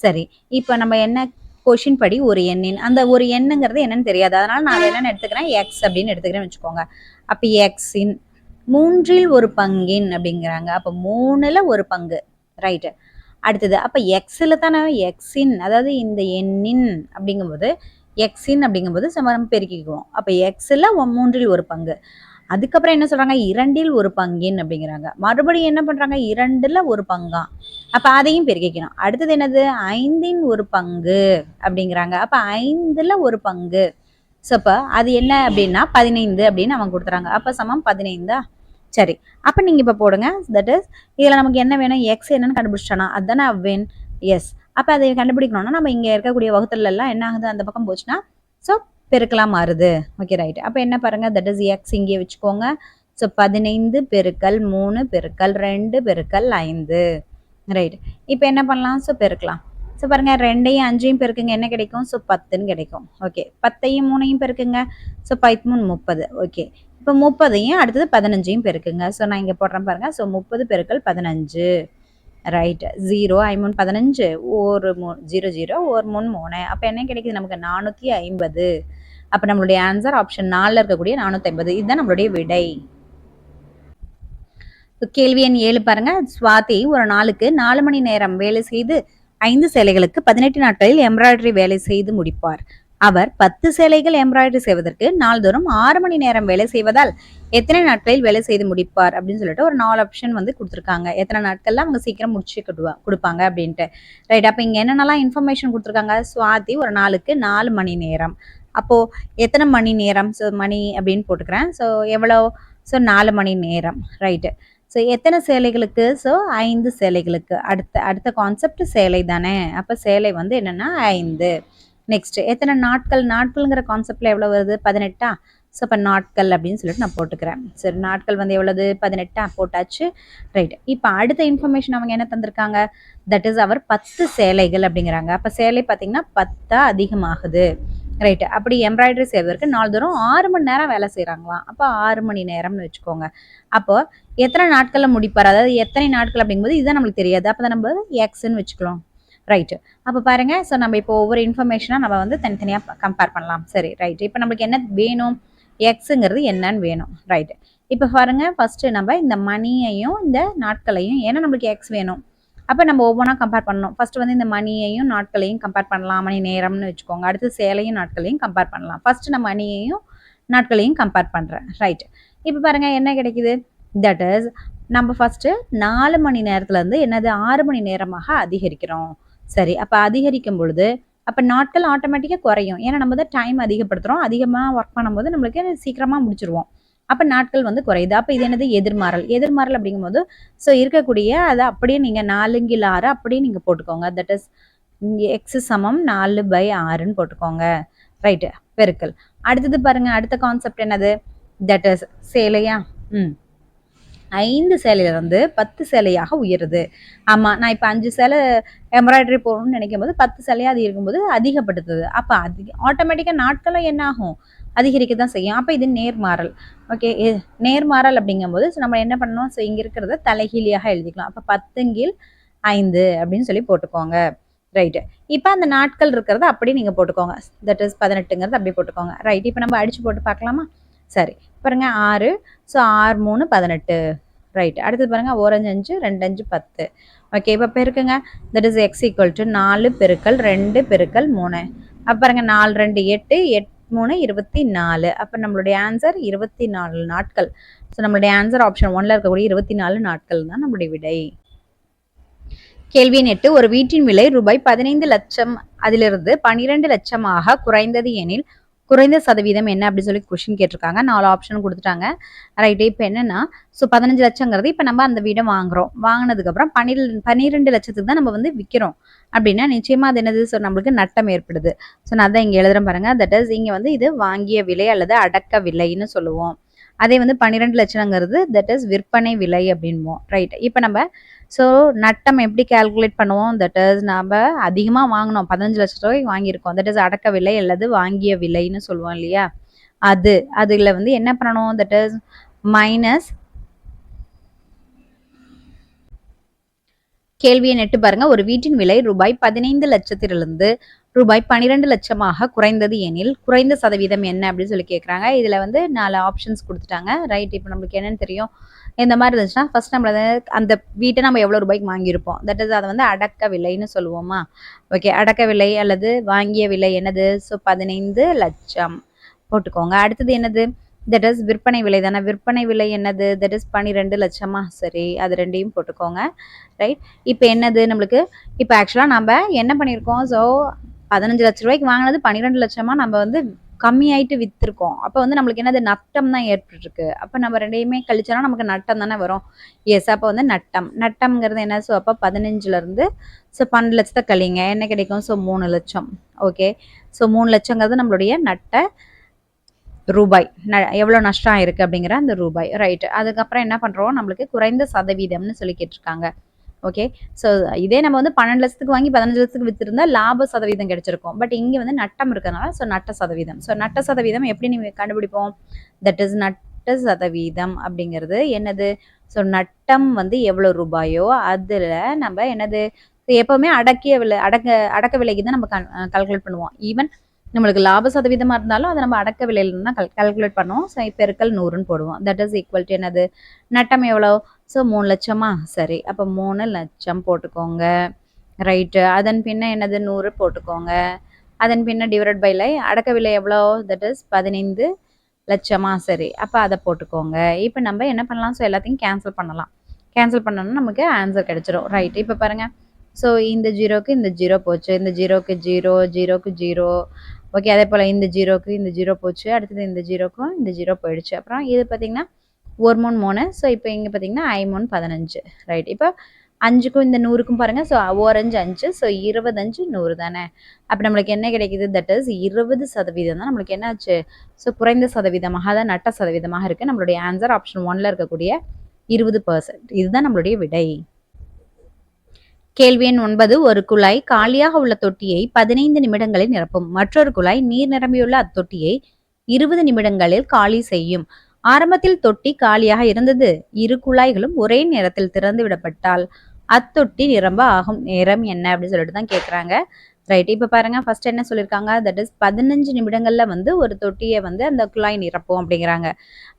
சரி இப்போ நம்ம என்ன கொஷின் படி ஒரு எண்ணின் அந்த ஒரு எண்ணுங்கிறது என்னன்னு தெரியாது, அதனால நான் அதை என்னன்னு எடுத்துக்கிறேன் எக்ஸ் அப்படின்னு எடுத்துக்கிறேன்னு வச்சுக்கோங்க. அப்போ எக்ஸின் 3ல் ஒரு பங்கின் அப்படிங்கிறாங்க. அப்போ 3ல் ஒரு பங்கு ரைட்டு. அடுத்தது அப்போ எக்ஸில் தானே எக்ஸின் அதாவது இந்த எண்ணின் அப்படிங்கும்போது எக்ஸின் அப்படிங்கும்போது நம்ம பெருக்கிக்குவோம். அப்போ எக்ஸில் 3ல் ஒரு பங்கு. அதுக்கப்புறம் என்ன சொல்றாங்க 2ல் ஒரு பங்கின் அப்படிங்கிறாங்க. மறுபடியும் என்ன பண்றாங்க 2ல் ஒரு பங்கா. அப்போ அதையும் பெருக்கிக்கணும். அடுத்தது என்னது 5ன் ஒரு பங்கு அப்படிங்கிறாங்க. அப்போ 5ல் ஒரு பங்கு. ஸோ அப்போ அது என்ன அப்படின்னா 15 அப்படின்னு அவங்க கொடுத்துறாங்க. அப்போ சமம் 15. சரி அப்போ நீங்கள் இப்போ போடுங்க. தட் இஸ் இதில் நமக்கு என்ன வேணும் எக்ஸ் என்னன்னு கண்டுபிடிச்சிட்டோன்னா அதுதானே அவ்வெண். எஸ் அப்போ அதை கண்டுபிடிக்கணும்னா நம்ம இங்கே இருக்கக்கூடிய வகுத்துல எல்லாம் என்ன ஆகுது அந்த பக்கம் போச்சுன்னா ஸோ பெருக்கலாம் மாறுது. Okay right. அப்போ என்ன பாருங்க தட் இஸ் எக்ஸ் இங்கே வச்சுக்கோங்க. ஸோ 15 பெருக்கல் 3 பெருக்கல் 2 பெருக்கல் 5 ரைட். இப்போ என்ன பண்ணலாம் ஸோ பெருக்கலாம். ஸோ பாருங்க 2ஐயும் 5ஐயும் பெருக்குங்க என்ன கிடைக்கும் ஸோ 10ன்னு கிடைக்கும். ஓகே 10ஐயும் 3ஐயும் பெருக்குங்க. ஸோ 10 3 30. ஓகே இப்போ 30ஐயும் அடுத்தது 15ஐயும் பெருக்குங்க. ஸோ நான் இங்கே போடுறேன் பாருங்க. ஸோ 30 பெருக்கல் 15 ரைட் 0 5 3 15 ஒரு 0 0 ஒரு 3 3. அப்போ என்ன கிடைக்குது நமக்கு 450. அப்போ நம்மளுடைய ஆன்சர் ஆப்ஷன் 4ல் இருக்கக்கூடிய 450 இதுதான் நம்மளுடைய விடை. கேள்வி எண் 7 பாருங்க. சுவாதி ஒரு நாளுக்கு 4 மணி நேரம் வேலை செய்து 5 சேலைகளுக்கு 18 நாட்களில் எம்ப்ராய்டரி வேலை செய்து முடிப்பார். அவர் 10 சேலைகள் எம்ப்ராய்டரி செய்வதற்கு நாள்தோறும் 6 மணி நேரம் வேலை செய்வதால் எத்தனை நாட்களில் வேலை செய்து முடிப்பார் அப்படின்னு சொல்லிட்டு ஒரு 4 ஆப்ஷன் வந்து கொடுத்துருக்காங்க. எத்தனை நாட்கள்ல அவங்க சீக்கிரம் முடிச்சு கொடுப்பாங்க அப்படின்ட்டு ரைட். அப்போ இங்கே என்னென்னலாம் இன்ஃபர்மேஷன் கொடுத்துருக்காங்க. சுவாதி ஒரு நாளுக்கு 4 மணி நேரம். அப்போ எத்தனை மணி நேரம் ஸோ மணி அப்படின்னு போட்டுக்கிறேன். ஸோ எவ்வளோ ஸோ 4 மணி நேரம் ரைட்டு. ஸோ எத்தனை சேலைகளுக்கு ஸோ 5 சேலைகளுக்கு. அடுத்த கான்செப்ட் சேலை தானே. அப்போ சேலை வந்து என்னன்னா 5. நெக்ஸ்ட் எத்தனை நாட்கள் நாட்கள்ங்கிற கான்செப்ட்ல எவ்வளோ வருது 18. ஸோ இப்போ நாட்கள் அப்படின்னு சொல்லிட்டு நான் போட்டுக்கிறேன். சரி நாட்கள் வந்து எவ்வளவு 18 போட்டாச்சு ரைட். இப்போ அடுத்த இன்ஃபர்மேஷன் அவங்க என்ன தந்திருக்காங்க தட் இஸ் அவர் 10 சேலைகள் அப்படிங்கிறாங்க. அப்போ சேலை பார்த்தீங்கன்னா 10 அதிகமாகுது ரைட்டு. அப்படி எம்ப்ராய்டரி செய்வதற்கு நாள்தோறும் 6 மணி நேரம் வேலை செய்கிறாங்களாம். அப்போ 6 மணி நேரம்னு வச்சுக்கோங்க. அப்போ எத்தனை நாட்களில் முடிப்பார் அதாவது எத்தனை நாட்கள் அப்படிங்கும்போது இதுதான் நம்மளுக்கு தெரியாது. அப்போ தான் நம்ம எக்ஸ்ன்னு வச்சுக்கலாம் ரைட்டு. அப்போ பாருங்க ஸோ நம்ம இப்போ ஒவ்வொரு இன்ஃபர்மேஷனாக நம்ம வந்து தனித்தனியாக கம்பேர் பண்ணலாம். சரி ரைட். இப்போ நம்மளுக்கு என்ன வேணும் எக்ஸுங்கிறது என்னன்னு வேணும் ரைட்டு. இப்போ பாருங்க ஃபர்ஸ்ட் நம்ம இந்த மணியையும் இந்த நாட்களையும் ஏன்னா நம்மளுக்கு எக்ஸ் வேணும். அப்போ நம்ம ஒவ்வொன்றா கம்பேர் பண்ணணும். ஃபர்ஸ்ட் வந்து இந்த மணியையும் நாட்களையும் கம்பேர் பண்ணலாம். மணி நேரம்னு வச்சுக்கோங்க. அடுத்து சேலையும் நாட்களையும் கம்பேர் பண்ணலாம். ஃபர்ஸ்ட் நான் மணியையும் நாட்களையும் கம்பேர் பண்ணுறேன் ரைட். இப்போ பாருங்க என்ன கிடைக்குது தட் இஸ் நம்ம ஃபர்ஸ்ட் 4 மணி நேரத்துலேருந்து என்னது 6 மணி நேரமாக அதிகரிக்கிறோம். சரி அப்போ அதிகரிக்கும் பொழுது அப்போ நாட்கள் ஆட்டோமேட்டிக்காக குறையும். ஏன்னா நம்ம தான் டைம் அதிகப்படுத்துகிறோம். அதிகமாக ஒர்க் பண்ணும்போது நம்மளுக்கு சீக்கிரமாக முடிச்சிருவோம். அப்போ நாட்கள் வந்து குறையுது. அப்போ இது என்னது எதிர்மாறல். எதிர்மாறல் அப்படிங்கும்போது ஸோ இருக்கக்கூடிய அதை அப்படியே நீங்கள் 4/6 அப்படியே நீங்கள் போட்டுக்கோங்க. தட் இஸ் எக்ஸ் சமம் 4/6ன்னு போட்டுக்கோங்க ரைட்டு பெருக்கல். அடுத்தது பாருங்க அடுத்த கான்செப்ட் என்னது தட் இஸ் சேலையா 5 சேலையிலிருந்து 10 சேலையாக உயருது. ஆமாம் நான் இப்போ 5 சேலை எம்ப்ராய்டரி போடணும்னு நினைக்கும் போது 10 சேலையாக அது இருக்கும்போது அதிகப்படுத்துது. அப்போ ஆட்டோமேட்டிக்காக நாட்களும் என்ன ஆகும் அதிகரிக்க தான் செய்யும். அப்போ இது நேர்மாறல். ஓகே நேர்மாறல் அப்படிங்கும்போது நம்ம என்ன பண்ணணும் ஸோ இங்கே இருக்கிறத தலைகீழியாக எழுதிக்கலாம். அப்போ 10/5 அப்படின்னு சொல்லி போட்டுக்கோங்க ரைட்டு. இப்போ அந்த நாட்கள் இருக்கிறத அப்படி நீங்கள் போட்டுக்கோங்க. தட் இஸ் 18ங்கிறது அப்படி போட்டுக்கோங்க. ரைட். இப்போ நம்ம அடிச்சு போட்டு பார்க்கலாமா? சரி. பாருங்க 6. ஸோ 6 3 18. ரைட். அடுத்தது பாருங்க 1 5 2 5 10. ஓகே. இப்போ பெருக்குங்க. That is X equal to 4 பெருக்கல் 2 பெருக்கல் 3. அப்போ பாருங்க 4 2 8 8 3 24. அப்போ நம்மளுடைய ஆன்சர் 24 நாட்கள். ஸோ நம்மளுடைய ஆன்சர் ஆப்ஷன் 1ல இருக்கக்கூடிய 24 நாட்கள் தான் நம்மளுடைய விடை. கேள்வி எண் 8. ஒரு வீட்டின் விலை ரூபாய் 15 லட்சம் அதிலிருந்து 12 லட்சமாக குறைந்தது எனில் குறைந்த சதவீதம் என்ன அப்படின்னு சொல்லி கொஸ்டின் கேட்டிருக்காங்க. 4 ஆப்ஷன் கொடுத்துட்டாங்க. ரைட்டு. இப்போ என்னன்னா ஸோ 15 லட்சங்கிறது இப்போ நம்ம அந்த வீடை வாங்குறோம். வாங்கினதுக்கப்புறம் 12 லட்சத்துக்கு தான் நம்ம வந்து விற்கிறோம் அப்படின்னா நிச்சயமா அது என்னது? ஸோ நம்மளுக்கு நட்டம் ஏற்படுது. ஸோ நான் தான் இங்கே எழுதுறேன் பாருங்க. தட் இஸ் இங்கே வந்து இது வாங்கிய விலை அல்லது அடக்க விலைன்னு சொல்லுவோம். அதே வந்து 12 லட்சங்கிறது தட் இஸ் விற்பனை விலை அப்படின்போம். ரைட். இப்போ நம்ம ஸோ நட்டம் எப்படி கால்குலேட் பண்ணுவோம்? தட் இஸ் நம்ம அதிகமாக வாங்கினோம், 15 லட்ச ரூபாய்க்கு வாங்கியிருக்கோம். தட் இஸ் அடக்க விலை அல்லது வாங்கிய விலைன்னு சொல்லுவோம் இல்லையா? அதில் வந்து என்ன பண்ணணும்? தட் இஸ் மைனஸ் கேள்வி எண் 8 பாருங்க. ஒரு வீட்டின் விலை ரூபாய் 15 லட்சத்திலிருந்து ரூபாய் 12 லட்சமாக குறைந்தது எனில் குறைந்த சதவீதம் என்ன அப்படின்னு சொல்லி கேட்குறாங்க. இதில் வந்து 4 ஆப்ஷன்ஸ் கொடுத்துட்டாங்க. ரைட். இப்போ நம்மளுக்கு என்னன்னு தெரியும்? இந்த மாதிரி இருந்துச்சுன்னா ஃபர்ஸ்ட் நம்மள அந்த வீட்டை நம்ம எவ்வளோ ரூபாய்க்கு வாங்கியிருப்போம், தட் இஸ் அதை வந்து அடக்க விலைன்னு சொல்லுவோமா? ஓகே. அடக்க விலை அல்லது வாங்கிய விலை என்னது? ஸோ 15 லட்சம் போட்டுக்கோங்க. அடுத்தது என்னது? தட் இஸ் விற்பனை விலை தானே. விற்பனை விலை என்னது? தட் இஸ் 12 லட்சமா? சரி, அது ரெண்டையும் போட்டுக்கோங்க. ரைட். இப்போ என்னது நம்மளுக்கு? இப்போ ஆக்சுவலாக நம்ம என்ன பண்ணியிருக்கோம்? ஸோ 15 லட்ச ரூபாய்க்கு வாங்கினது 12 லட்சமா நம்ம வந்து கம்மியாயிட்டு விற்றுருக்கோம். அப்போ வந்து நம்மளுக்கு என்னது? நட்டம் தான் ஏற்பட்டுருக்கு. அப்போ நம்ம ரெண்டையுமே கழிச்சோன்னா நமக்கு நட்டம் தானே வரும். எஸ். அப்போ வந்து நட்டம்ங்கிறது என்ன? ஸோ அப்போ 15லேருந்து ஸோ 12 லட்சத்தை கழிங்க. என்ன கிடைக்கும்? ஸோ 3 லட்சம். ஓகே. ஸோ 3 லட்சங்கிறது நம்மளுடைய நட்ட ரூபாய். எவ்வளோ நஷ்டம் ஆயிருக்கு அப்படிங்கிற அந்த ரூபாய். ரைட். அதுக்கப்புறம் என்ன பண்ணுறோம்? நம்மளுக்கு குறைந்த சதவீதம்னு சொல்லி கேட்டிருக்காங்க. ஓகே. ஸோ இதே நம்ம வந்து 12 லட்சத்துக்கு வாங்கி 15 லட்சத்துக்கு விற்றுருந்தா லாப சதவீதம் கிடைச்சிருக்கும். பட் இங்கே வந்து நட்டம் இருக்கிறதுனால ஸோ நட்ட சதவீதம். ஸோ நட்ட சதவீதம் எப்படி நீங்கள் கண்டுபிடிப்போம்? தட் இஸ் நட்ட சதவீதம் அப்படிங்கிறது என்னது? ஸோ நட்டம் வந்து எவ்வளோ ரூபாயோ அதில் நம்ம என்னது? எப்போவுமே அடக்க விலைக்கு தான் நம்ம கால்குலேட் பண்ணுவோம். ஈவன் நம்மளுக்கு லாப சதவீதமாக இருந்தாலும் அதை நம்ம அடக்க விலையில தான் கால்குலேட் பண்ணுவோம். ஸோ பெருக்கல் 100ன்னு போடுவோம். தட் இஸ் ஈக்குவல் டு என்னது? நட்டம் எவ்வளோ? ஸோ 3 லட்சமா? சரி. அப்போ 3 லட்சம் போட்டுக்கோங்க. ரைட்டு. அதன் பின்ன என்னது? 100 போட்டுக்கோங்க. அதன் பின்ன டிவைட் பை அடக்க விலை எவ்வளோ? தட் இஸ் 15 லட்சமா? சரி. அப்போ அதை போட்டுக்கோங்க. இப்போ நம்ம என்ன பண்ணலாம்? ஸோ எல்லாத்தையும் கேன்சல் பண்ணலாம். கேன்சல் பண்ணோம்னா நமக்கு ஆன்சர் கிடைச்சிரும். ரைட். இப்போ பாருங்க. ஸோ இந்த ஜீரோக்கு இந்த ஜீரோ போச்சு, இந்த ஜீரோக்கு ஜீரோ, ஜீரோக்கு ஜீரோ. ஓகே. அதே போல் இந்த ஜீரோக்கு இந்த ஜீரோ போச்சு, அடுத்தது இந்த ஜீரோக்கும் இந்த ஜீரோ போயிடுச்சு. அப்புறம் இது பார்த்தீங்கன்னா 1 3 3. ஸோ இப்போ இங்கே பார்த்தீங்கன்னா 5 15. ரைட். இப்போ 5க்கும் இந்த 100க்கும் பாருங்கள். ஸோ 1 5 5. ஸோ 25 100 தானே. அப்போ நம்மளுக்கு என்ன கிடைக்குது? தட் இஸ் 20% தான் நம்மளுக்கு என்ன ஆச்சு? ஸோ குறைந்த சதவீதமாக, அதான் நட்ட சதவீதமாக இருக்குது. நம்மளுடைய ஆன்சர் ஆப்ஷன் 1ல இருக்கக்கூடிய 20%. இதுதான் நம்மளுடைய விடை. கேள்வி எண் 9. ஒரு குழாய் காலியாக உள்ள தொட்டியை 15 நிமிடங்களில் நிரப்பும். மற்றொரு குழாய் நீர் நிரம்பியுள்ள அத்தொட்டியை 20 நிமிடங்களில் காலி செய்யும். ஆரம்பத்தில் தொட்டி காலியாக இருந்தது. இரு குழாய்களும் ஒரே நேரத்தில் திறந்து விடப்பட்டால் அத்தொட்டி நிரம்ப ஆகும் நேரம் என்ன அப்படின்னு சொல்லிட்டு தான் கேட்குறாங்க. ரைட். இப்போ பாருங்க. ஃபர்ஸ்ட் என்ன சொல்லியிருக்காங்க? தட் இஸ் 15 நிமிடங்கள்ல வந்து ஒரு தொட்டியை வந்து அந்த குழாய் நிரப்பும் அப்படிங்கிறாங்க.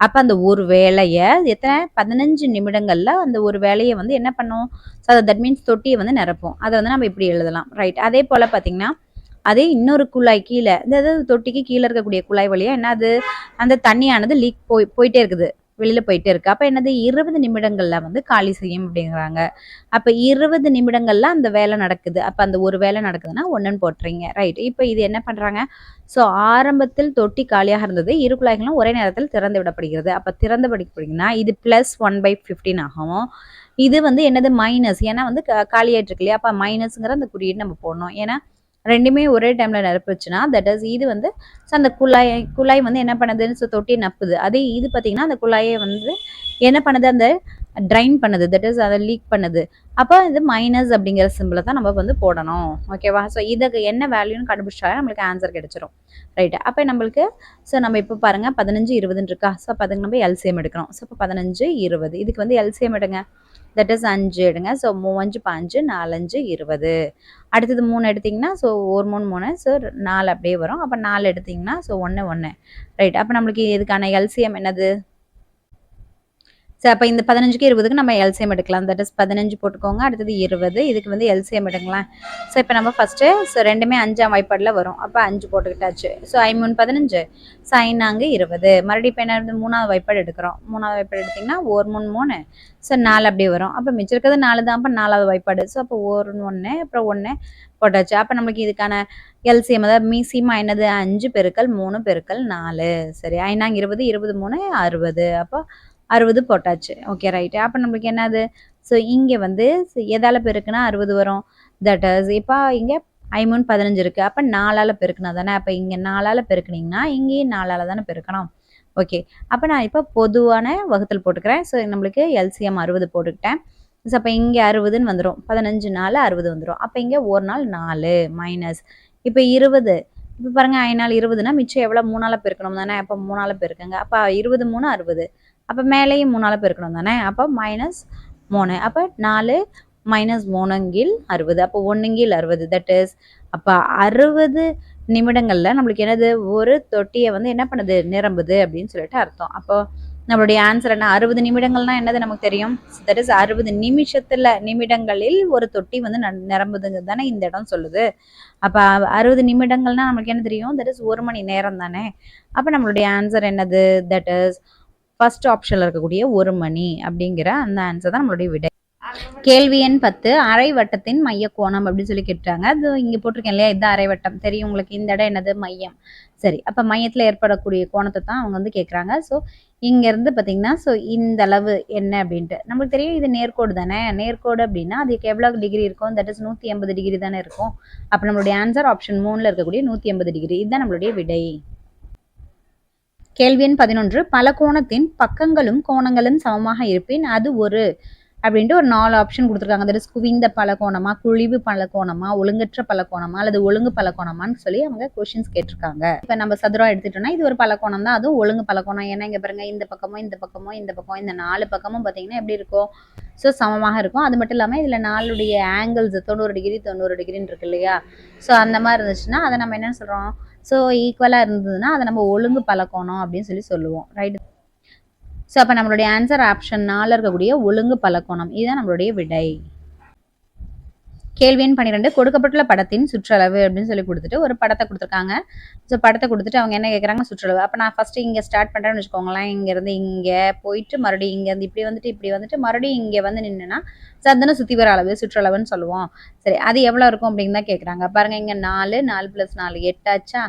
அப்போ அந்த ஒரு வேலையை எத்தனை 15 நிமிடங்கள்ல அந்த ஒரு வேலையை வந்து என்ன பண்ணும்? ஸோ தட் மீன்ஸ் தொட்டியை வந்து நிரப்பும். அதை வந்து நம்ம இப்படி எழுதலாம். ரைட். அதே போல் பார்த்தீங்கன்னா அதே இன்னொரு குழாய் கீழே, அதாவது தொட்டிக்கு கீழே இருக்கக்கூடிய குழாய் வழியாக என்னது? அந்த தண்ணியானது லீக் போயிட்டே இருக்குது, வெளியில் போயிட்டே இருக்கு. அப்போ என்னது? 20 நிமிடங்கள்ல வந்து காலி செய்யும் அப்படிங்கிறாங்க. அப்போ 20 நிமிடங்கள்ல அந்த வேலை நடக்குது. அப்போ அந்த ஒரு வேலை நடக்குதுன்னா 1ன்னு போட்டுறீங்க. ரைட். இப்போ இது என்ன பண்ணுறாங்க? ஸோ ஆரம்பத்தில் தொட்டி காலியாக இருந்தது. இரு குழாய்களும் ஒரே நேரத்தில் திறந்து விடப்படுகிறது. அப்போ திறந்து விடப்படுகிறதுனா இது +1/15 ஆகும். இது வந்து என்னது? மைனஸ். ஏன்னா வந்து காலியாயிட்டு இருக்கு இல்லையா? அப்போ மைனஸ்ங்கிற அந்த குறியீடு நம்ம போடணும். ஏன்னா ரெண்டுமே ஒரே டைம்ல நிரப்புச்சுன்னா தட் இஸ் இது வந்து அந்த குழாய் வந்து என்ன பண்ணுதுன்னு ஸோ தொட்டியை நப்புது. அதே இது பார்த்தீங்கன்னா அந்த குழாயை வந்து என்ன பண்ணுது? அந்த ட்ரைன் பண்ணுது. தட் இஸ் அதை லீக் பண்ணுது. அப்போ இது மைனஸ் அப்படிங்கிற சிம்பிளை தான் நம்ம வந்து போடணும். ஓகேவா? ஸோ இதுக்கு என்ன வேல்யூன்னு கண்டுபிடிச்சாலே நம்மளுக்கு ஆன்சர் கிடைச்சிரும். ரைட்டு. அப்போ நம்மளுக்கு ஸோ நம்ம இப்போ பாருங்க 15 20 இருக்கா? ஸோ அப்போ அதுக்கு நம்ம எல்சிஎம் எடுக்கணும். ஸோ இப்போ 15 20 இதுக்கு வந்து எல்சிஎம் எடுங்க. தட் இஸ் 5 எடுங்க. ஸோ 3 5 4 5 20. அடுத்தது 3 எடுத்திங்கன்னா ஸோ 1 3 3 ஸோ 4 அப்படியே வரும். அப்போ 4 எடுத்திங்கன்னா ஸோ 1 1 ரைட். அப்போ நம்மளுக்கு இதுக்கான எல்சிஎம் என்னது? ஸோ அப்போ இந்த 15க்கு 20க்கு நம்ம எல்சிஎம் எடுக்கலாம். தட் இஸ் 15 போட்டுக்கோங்க. அடுத்தது 20. இதுக்கு வந்து எல்சிஎம் எடுக்கலாம். ஸோ இப்போ நம்ம ஃபஸ்ட்டு ஸோ ரெண்டுமே 5ஆம் வாய்ப்பாடில் வரும். அப்போ 5 போட்டுக்கிட்டாச்சு. So 5 15 so 5 20. மறுபடியும் இப்போ என்ன வந்து 3ஆவது வாய்ப்பாடு எடுக்கிறோம். 3ஆவது வாய்ப்பாடு எடுத்திங்கன்னா 1 3 3 ஸோ 4 அப்படியே வரும். அப்போ மிச்சம் இருக்கிறது 4 தான். அப்போ 4ஆவது வாய்ப்பாடு. ஸோ அப்போ 1 1 அப்புறம் 1 போட்டாச்சு. அப்போ நம்மளுக்கு இதுக்கான எல்சிஎம் அதாவது மீசியமாக என்னது? 5 பெருக்கல் 3 பெருக்கல் 4. சரி 5 20 20 3 60. அப்போ 60 போட்டாச்சு. Okay right. அப்போ நம்மளுக்கு என்னது? ஸோ இங்கே வந்து எதால் பெருக்குனா 60 வரும்? தட் இஸ் இப்போ இங்கே 5 15 இருக்குது. அப்போ 4ஆல் பெருக்குனா தானே. அப்போ இங்கே 4ஆல் பெருக்குனிங்கன்னா இங்கேயும் 4ஆல் தானே பெருக்கணும். ஓகே. அப்போ நான் இப்போ பொதுவான வகுத்தல் போட்டுக்கிறேன். ஸோ நம்மளுக்கு எல்சிஎம் 60 போட்டுக்கிட்டேன். ஸோ அப்போ இங்கே 60ன்னு வந்துடும். 15 நாள் 60 வந்துடும். அப்போ இங்கே ஒரு நாள் 4 மைனஸ் இப்போ 20. இப்போ பாருங்கள் 5 நாள் 20னா மிச்சம் எவ்வளோ? 3ஆல் பெருக்கணும் தானே. அப்போ 3ஆல் பெருக்குங்க. அப்போ 20 3 60. அப்போ மேலேயும் 3ஆல் பெருக்கணும் தானே. அப்போ -3. அப்போ 4 -3 60. அப்போ 1 60. தட் இஸ் அப்போ 60 நிமிடங்களில் நம்மளுக்கு என்னது? ஒரு தொட்டியை வந்து என்ன பண்ணுது? நிரம்புது அப்படின்னு சொல்லிட்டு அர்த்தம். அப்போ நம்மளுடைய ஆன்சர் என்ன? 60 நிமிடங்கள்னா என்னது நமக்கு தெரியும்? தட் இஸ் 60 நிமிடங்களில் ஒரு தொட்டி வந்து நிரம்புதுங்கிறது தானே இந்த இடம் சொல்லுது. அப்போ 60 நிமிடங்கள்னா நம்மளுக்கு என்ன தெரியும்? தட் இஸ் 1 மணி நேரம் தானே. அப்போ நம்மளுடைய ஆன்சர் என்னது? தட் இஸ் ஃபர்ஸ்ட் ஆப்ஷனில் இருக்கக்கூடிய 1 மணி அப்படிங்கிற அந்த ஆன்சர் தான் நம்மளுடைய விடை. கேள்வி எண் 10 அரை வட்டத்தின் மைய கோணம் அப்படின்னு சொல்லி கேட்டாங்க. அது இங்கே போட்டிருக்கேன் இல்லையா? இதுதான் அரை வட்டம் தெரியும் உங்களுக்கு. இந்த இடம் என்னது? மையம். சரி அப்போ மையத்தில் ஏற்படக்கூடிய கோணத்தை தான் அவங்க வந்து கேட்குறாங்க. ஸோ இங்கேருந்து பார்த்தீங்கன்னா ஸோ இந்த அளவு என்ன அப்படின்ட்டு நம்மளுக்கு தெரியும். இது நேர்கோடு தானே. நேர்கோடு அப்படின்னா அதுக்கு எவ்வளோ டிகிரி இருக்கும்? தட் இஸ் 180 டிகிரி தானே இருக்கும். அப்போ நம்மளுடைய ஆன்சர் ஆப்ஷன் 3ல் இருக்கக்கூடிய 180 டிகிரி. இதுதான் நம்மளுடைய விடை. கேள்வி எண் 11 பல கோணத்தின் பக்கங்களும் கோணங்களும் சமமாக இருப்பின் அது ஒரு அப்படின்ட்டு ஒரு 4 ஆப்ஷன் கொடுத்துருக்காங்க. தட் இஸ் குவிந்த பலகோணமா, குழிவு பலகோணமா, ஒழுங்கற்ற பலகோணமா அல்லது ஒழுங்கு பலகோணமான்னு சொல்லி அவங்க கொஸ்டின்ஸ் கேட்டிருக்காங்க. இப்போ நம்ம சதுரம் எடுத்துட்டோம்னா இது ஒரு பலகோணம் தான். அதுவும் ஒழுங்கு பலகோணம். ஏன்னா இங்கே பாருங்க இந்த பக்கமும் இந்த பக்கமும் இந்த பக்கம் இந்த 4 பக்கமும் பார்த்தீங்கன்னா எப்படி இருக்கும்? ஸோ சமமாக இருக்கும். அது மட்டும் இல்லாமல் இதில் 4உடைய ஆங்கிள்ஸ் 90 டிகிரி 90 டிகிரின்னு இருக்கு இல்லையா? ஸோ அந்த மாதிரி இருந்துச்சுன்னா அதை நம்ம என்ன சொல்கிறோம்? ஸோ ஈக்குவலாக இருந்ததுன்னா அதை நம்ம ஒழுங்கு பலகோணம் அப்படின்னு சொல்லி சொல்லுவோம். ரைட். ஸோ அப்போ நம்மளுடைய ஆன்சர் ஆப்ஷன் 4 இருக்கக்கூடிய ஒழுங்கு பலகோணம். இதுதான் நம்மளுடைய விடை. கேள்வி எண் 12 கொடுக்கப்பட்டுள்ள படத்தின் சுற்றளவு அப்படின்னு சொல்லி கொடுத்துட்டு ஒரு படத்தை கொடுத்துருக்காங்க. ஸோ படத்தை கொடுத்துட்டு அவங்க என்ன கேட்குறாங்க? சுற்றளவு. அப்போ நான் ஃபஸ்ட்டு இங்கே ஸ்டார்ட் பண்ணுறேன்னு வச்சுக்கோங்களேன். இங்கேருந்து இங்கே போயிட்டு மறுபடியும் இங்கேருந்து இப்படி வந்துட்டு மறுபடியும் இங்கே வந்து நின்றுனா சந்தன சுற்றி வர அளவு சுற்றளவுன்னு சொல்லுவோம். சரி அது எவ்வளோ இருக்கும் அப்படின்னு தான் கேட்குறாங்க. பாருங்கள் இங்கே 4 4 + 4 8 ஆச்சா?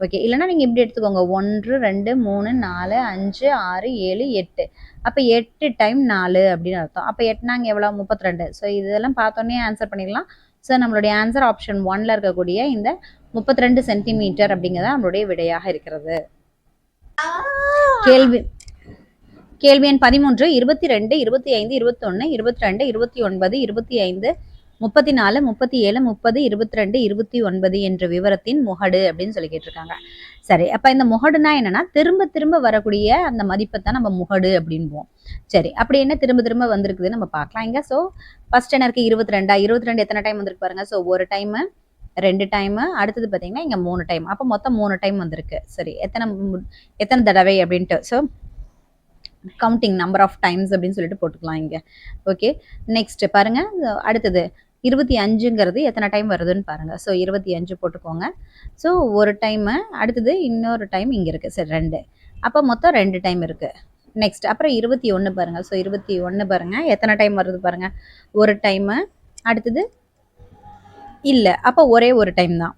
ஓகே. இல்லைனா நீங்கள் இப்படி எடுத்துக்கோங்க. 1 2 3 4 5 6 7 8. அப்போ 8 டைம் 4 அப்படின்னு அர்த்தம். அப்போ 8னா இங்கே எவ்வளோ? 32. ஸோ இதெல்லாம் பார்த்தோன்னே ஆன்சர் பண்ணிடலாம். ஸோ நம்மளுடைய ஆன்சர் ஆப்ஷன் 1ல் இருக்கக்கூடிய இந்த 32 சென்டிமீட்டர் அப்படிங்கிறத நம்மளுடைய விடையாக இருக்கிறது. கேள்வி எண் 13 22 25 21 22 29 25 34 37 30 22 29 என்ற விவரத்தின் முகடு அப்படின்னு சொல்லி கேட்டிருக்காங்க. சரி அப்போ இந்த முகடுனா என்னன்னா திரும்ப திரும்ப வரக்கூடிய அந்த மதிப்பை தான் நம்ம முகடு அப்படின்போம். சரி அப்படி என்ன திரும்ப திரும்ப வந்திருக்குது நம்ம பார்க்கலாம் இங்க. ஸோ ஃபர்ஸ்ட் என்ன இருக்கு? 22 எத்தனை டைம் வந்திருக்கு பாருங்க. ஸோ ஒரு டைமு 2 டைமு அடுத்தது பார்த்தீங்கன்னா இங்கே 3 டைம். அப்போ மொத்தம் 3 டைம் வந்திருக்கு. சரி எத்தனை தடவை அப்படின்ட்டு so counting number of times அப்படின்னு சொல்லிட்டு போட்டுக்கலாம் இங்கே. ஓகே நெக்ஸ்ட் பாருங்க அடுத்தது 25ங்கிறது எத்தனை டைம் வருதுன்னு பாருங்க. ஸோ 25 போட்டுக்கோங்க. ஸோ ஒரு டைமு அடுத்தது இன்னொரு டைம் இங்கே இருக்குது. சரி 2. அப்போ மொத்தம் 2 டைம் இருக்குது. நெக்ஸ்ட் அப்புறம் 21 பாருங்கள். ஸோ 21 பாருங்கள் எத்தனை டைம் வருது பாருங்கள். ஒரு டைமு அடுத்தது இல்லை. அப்போ ஒரே ஒரு டைம் தான்.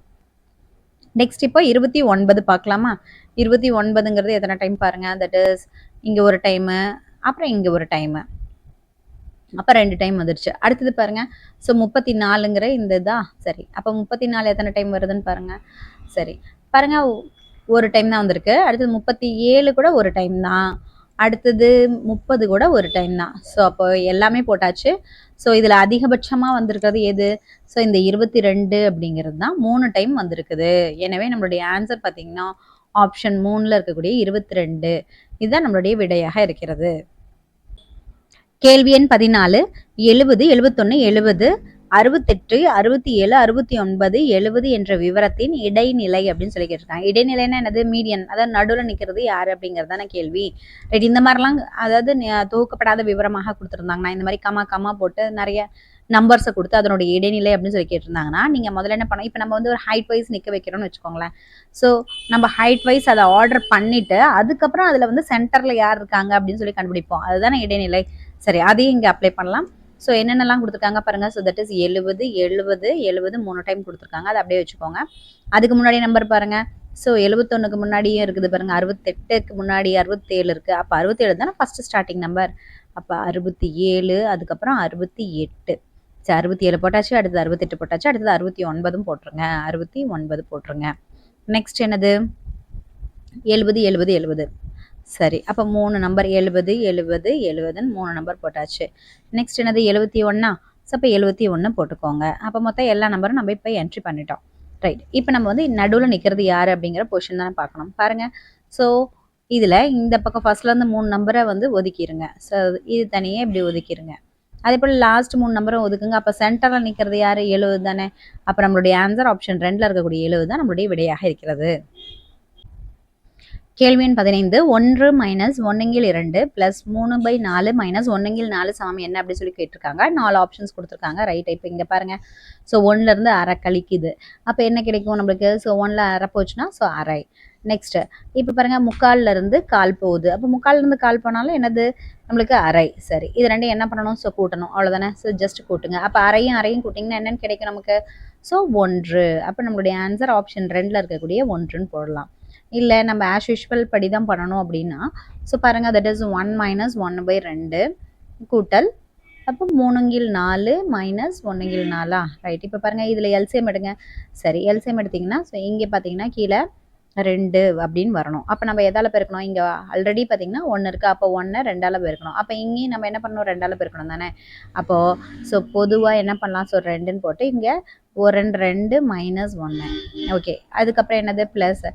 நெக்ஸ்ட் இப்போ 29 பார்க்கலாமா? 29ங்கிறது எத்தனை டைம் பாருங்கள். தட் இஸ் இங்கே ஒரு டைமு அப்புறம் இங்கே ஒரு டைமு அப்போ 2 டைம் வந்துடுச்சு. அடுத்தது பாருங்கள். ஸோ 34ங்கிற இந்த இதா சரி. அப்போ 34 எத்தனை டைம் வருதுன்னு பாருங்கள். சரி பாருங்கள் ஒரு டைம் தான் வந்திருக்கு. அடுத்தது 37 கூட ஒரு டைம் தான். அடுத்தது 30 கூட ஒரு டைம் தான். ஸோ அப்போ எல்லாமே போட்டாச்சு. ஸோ இதில் அதிகபட்சமாக வந்திருக்கிறது எது? ஸோ இந்த 22 அப்படிங்கிறது தான் 3 டைம் வந்திருக்குது. எனவே நம்மளுடைய ஆன்சர் பார்த்தீங்கன்னா ஆப்ஷன் 3ல் இருக்கக்கூடிய 22 இதுதான் நம்மளுடைய விடையாக இருக்கிறது. கேள்வி எண் 14 70 71 70 68 67 69 70 என்ற விவரத்தின் இடைநிலை அப்படின்னு சொல்லி கேட்டிருக்காங்க. இடைநிலைன்னா என்னது? மீடியன், அதாவது நடுவில் நிற்கிறது யாரு அப்படிங்கிறது தானே கேள்வி. ரைட், இந்த மாதிரிலாம் அதாவது தொகுக்கப்படாத விவரமாக கொடுத்துருந்தாங்கன்னா இந்த மாதிரி கமா கமா போட்டு நிறைய நம்பர்ஸை கொடுத்து அதனுடைய இடைநிலை அப்படின்னு சொல்லி கேட்டிருந்தாங்கன்னா நீங்கள் முதல்ல என்ன பண்ணோம், இப்போ நம்ம வந்து ஒரு ஹைட் வைஸ் நிற்க வைக்கிறோம்னு வச்சுக்கோங்களேன். ஸோ நம்ம ஹைட் வைஸ் அதை ஆர்டர் பண்ணிட்டு அதுக்கப்புறம் அதில் வந்து சென்டரில் யார் இருக்காங்க அப்படின்னு சொல்லி கண்டுபிடிப்போம். அதுதானே இடைநிலை. சரி, அதையும் இங்கே அப்ளை பண்ணலாம். ஸோ என்னென்னலாம் கொடுத்துருக்காங்க பாருங்க. ஸோ தட் இஸ் 70 70 70 3 டைம் கொடுத்துருக்காங்க. அதை அப்படியே வச்சுக்கோங்க. அதுக்கு முன்னாடி நம்பர் பாருங்க. ஸோ 71க்கு முன்னாடியும் இருக்குது பாருங்க. 68க்கு முன்னாடி 67 இருக்கு. அப்போ 67 தானே ஃபர்ஸ்ட் ஸ்டார்டிங் நம்பர். அப்போ 67, அதுக்கப்புறம் 68. சரி, 67 போட்டாச்சு, அடுத்தது 68 போட்டாச்சு, அடுத்தது 69 போட்டுருங்க. 69 போட்டுருங்க. நெக்ஸ்ட் என்னது? 70 70 70. சரி, அப்போ 3 நம்பர் 70 70 70ன்னு 3 நம்பர் போட்டாச்சு. நெக்ஸ்ட் என்னது? 71. ஸோ அப்போ 71 போட்டுக்கோங்க. அப்போ மொத்தம் எல்லா நம்பரும் நம்ம இப்போ என்ட்ரி பண்ணிட்டோம். ரைட், இப்போ நம்ம வந்து நடுவில் நிற்கிறது யார் அப்படிங்கிற பொசிஷன் தானே பார்க்கணும். பாருங்கள். ஸோ இதில் இந்த பக்கம் ஃபர்ஸ்ட்லேருந்து 3 நம்பரை வந்து ஒதுக்கிடுங்க. ஸோ இது தனியாக இப்படி ஒதுக்கிடுங்க. அதே போல் லாஸ்ட் 3 நம்பரும் ஒதுக்குங்க. அப்போ சென்டரில் நிற்கிறது யார்? 70 தானே. அப்போ நம்மளுடைய ஆன்சர் ஆப்ஷன் 2ல் இருக்கக்கூடிய 70 தான் நம்மளுடைய விடையாக இருக்கிறது. கேள்வி எண் 15 1 மைனஸ் 1/2 ப்ளஸ் 3/4 மைனஸ் 1/4 சமம் என்ன அப்படி சொல்லி கேட்டிருக்காங்க. 4 ஆப்ஷன்ஸ் கொடுத்துருக்காங்க. ரைட், இப்போ இங்கே பாருங்க. ஸோ 1லேருந்து அரை கழிக்குது. அப்போ என்ன கிடைக்கும் நம்மளுக்கு? ஸோ 1ல் அரை போச்சுன்னா ஸோ அரை. நெக்ஸ்ட் இப்போ பாருங்க, 3/4லேருந்து 1/4 போகுது. அப்போ 3/4லேருந்து 1/4 போனாலும் என்னது? நம்மளுக்கு அரை. சரி, இது ரெண்டும் என்ன பண்ணணும்? ஸோ கூட்டணும், அவ்வளோதானே. ஸோ ஜஸ்ட் கூட்டுங்க. அப்போ அரையும் கூட்டிங்கன்னா என்னன்னு கிடைக்கும் நமக்கு? ஸோ 1. அப்போ நம்மளுடைய ஆன்சர் ஆப்ஷன் 2ல் இருக்கக்கூடிய 1ன்னு போடலாம். இல்லை நம்ம ஆஸ் யூஷுவல் படி தான் பண்ணணும் அப்படின்னா ஸோ பாருங்கள், தட் இஸ் 1 மைனஸ் 1/2 கூட்டல் அப்போ 3/4 மைனஸ் 1/4. ரைட், இப்போ பாருங்கள் இதில் எல்சிஎம் எடுங்க. சரி, எல்சிஎம் எடுத்திங்கன்னா ஸோ இங்கே பார்த்தீங்கன்னா கீழே 2 அப்படின்னு வரணும். அப்போ நம்ம எதால் பெருக்கணும்? இங்கே ஆல்ரெடி பார்த்தீங்கன்னா 1 இருக்குது. அப்போ 1 2ஆல் பெருக்கணும். அப்போ இங்கேயும் நம்ம என்ன பண்ணணும்? 2ஆல் பெருக்கணும் தானே. அப்போது ஸோ பொதுவாக என்ன பண்ணலாம்? ஸோ 2ன்னு போட்டு இங்கே 2 மைனஸ் 1. ஓகே, அதுக்கப்புறம் என்னது? ப்ளஸ்.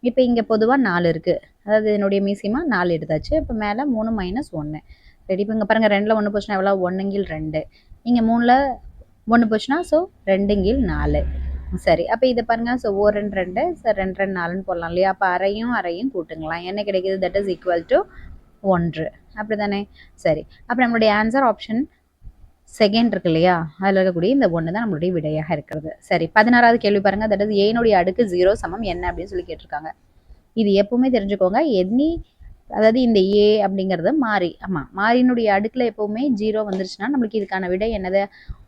இப்போ இங்கே பொதுவாக 4 இருக்குது. அதாவது என்னுடைய மீசியமாக 4 எடுத்தாச்சு. இப்போ மேலே 3 மைனஸ் 1. ரெடி. இப்போ இங்கே பாருங்கள், 2ல் 1 போச்சுன்னா எவ்வளோ? 1/2. இங்கே 3ல் 1 போச்சுன்னா ஸோ 2/4. சரி, அப்போ இதை பாருங்கள். ஸோ 2 ஸோ 2 4ன்னு போடலாம் இல்லையா. அப்போ அரையும் கூட்டுங்களாம். என்ன கிடைக்கிது? That is equal to 1. அப்படி தானே. சரி, அப்போ நம்மளுடைய ஆன்சர் ஆப்ஷன் செகண்ட் இருக்கு இல்லையா, அதில் இருக்கக்கூடிய இந்த 1 தான் நம்மளுடைய விடையாக இருக்கிறது. சரி, 16வது கேள்வி பாருங்கள். தட் இஸ் ஏனுடைய அடுக்கு 0 சமம் என்ன அப்படின்னு சொல்லி கேட்டிருக்காங்க. இது எப்பவுமே தெரிஞ்சுக்கோங்க. அதாவது இந்த ஏ அப்படிங்கிறது மாறி. ஆமாம், மாறினுடைய அடுக்கில் எப்போவுமே 0 வந்துருச்சுன்னா நம்மளுக்கு இதுக்கான விடை என்னது?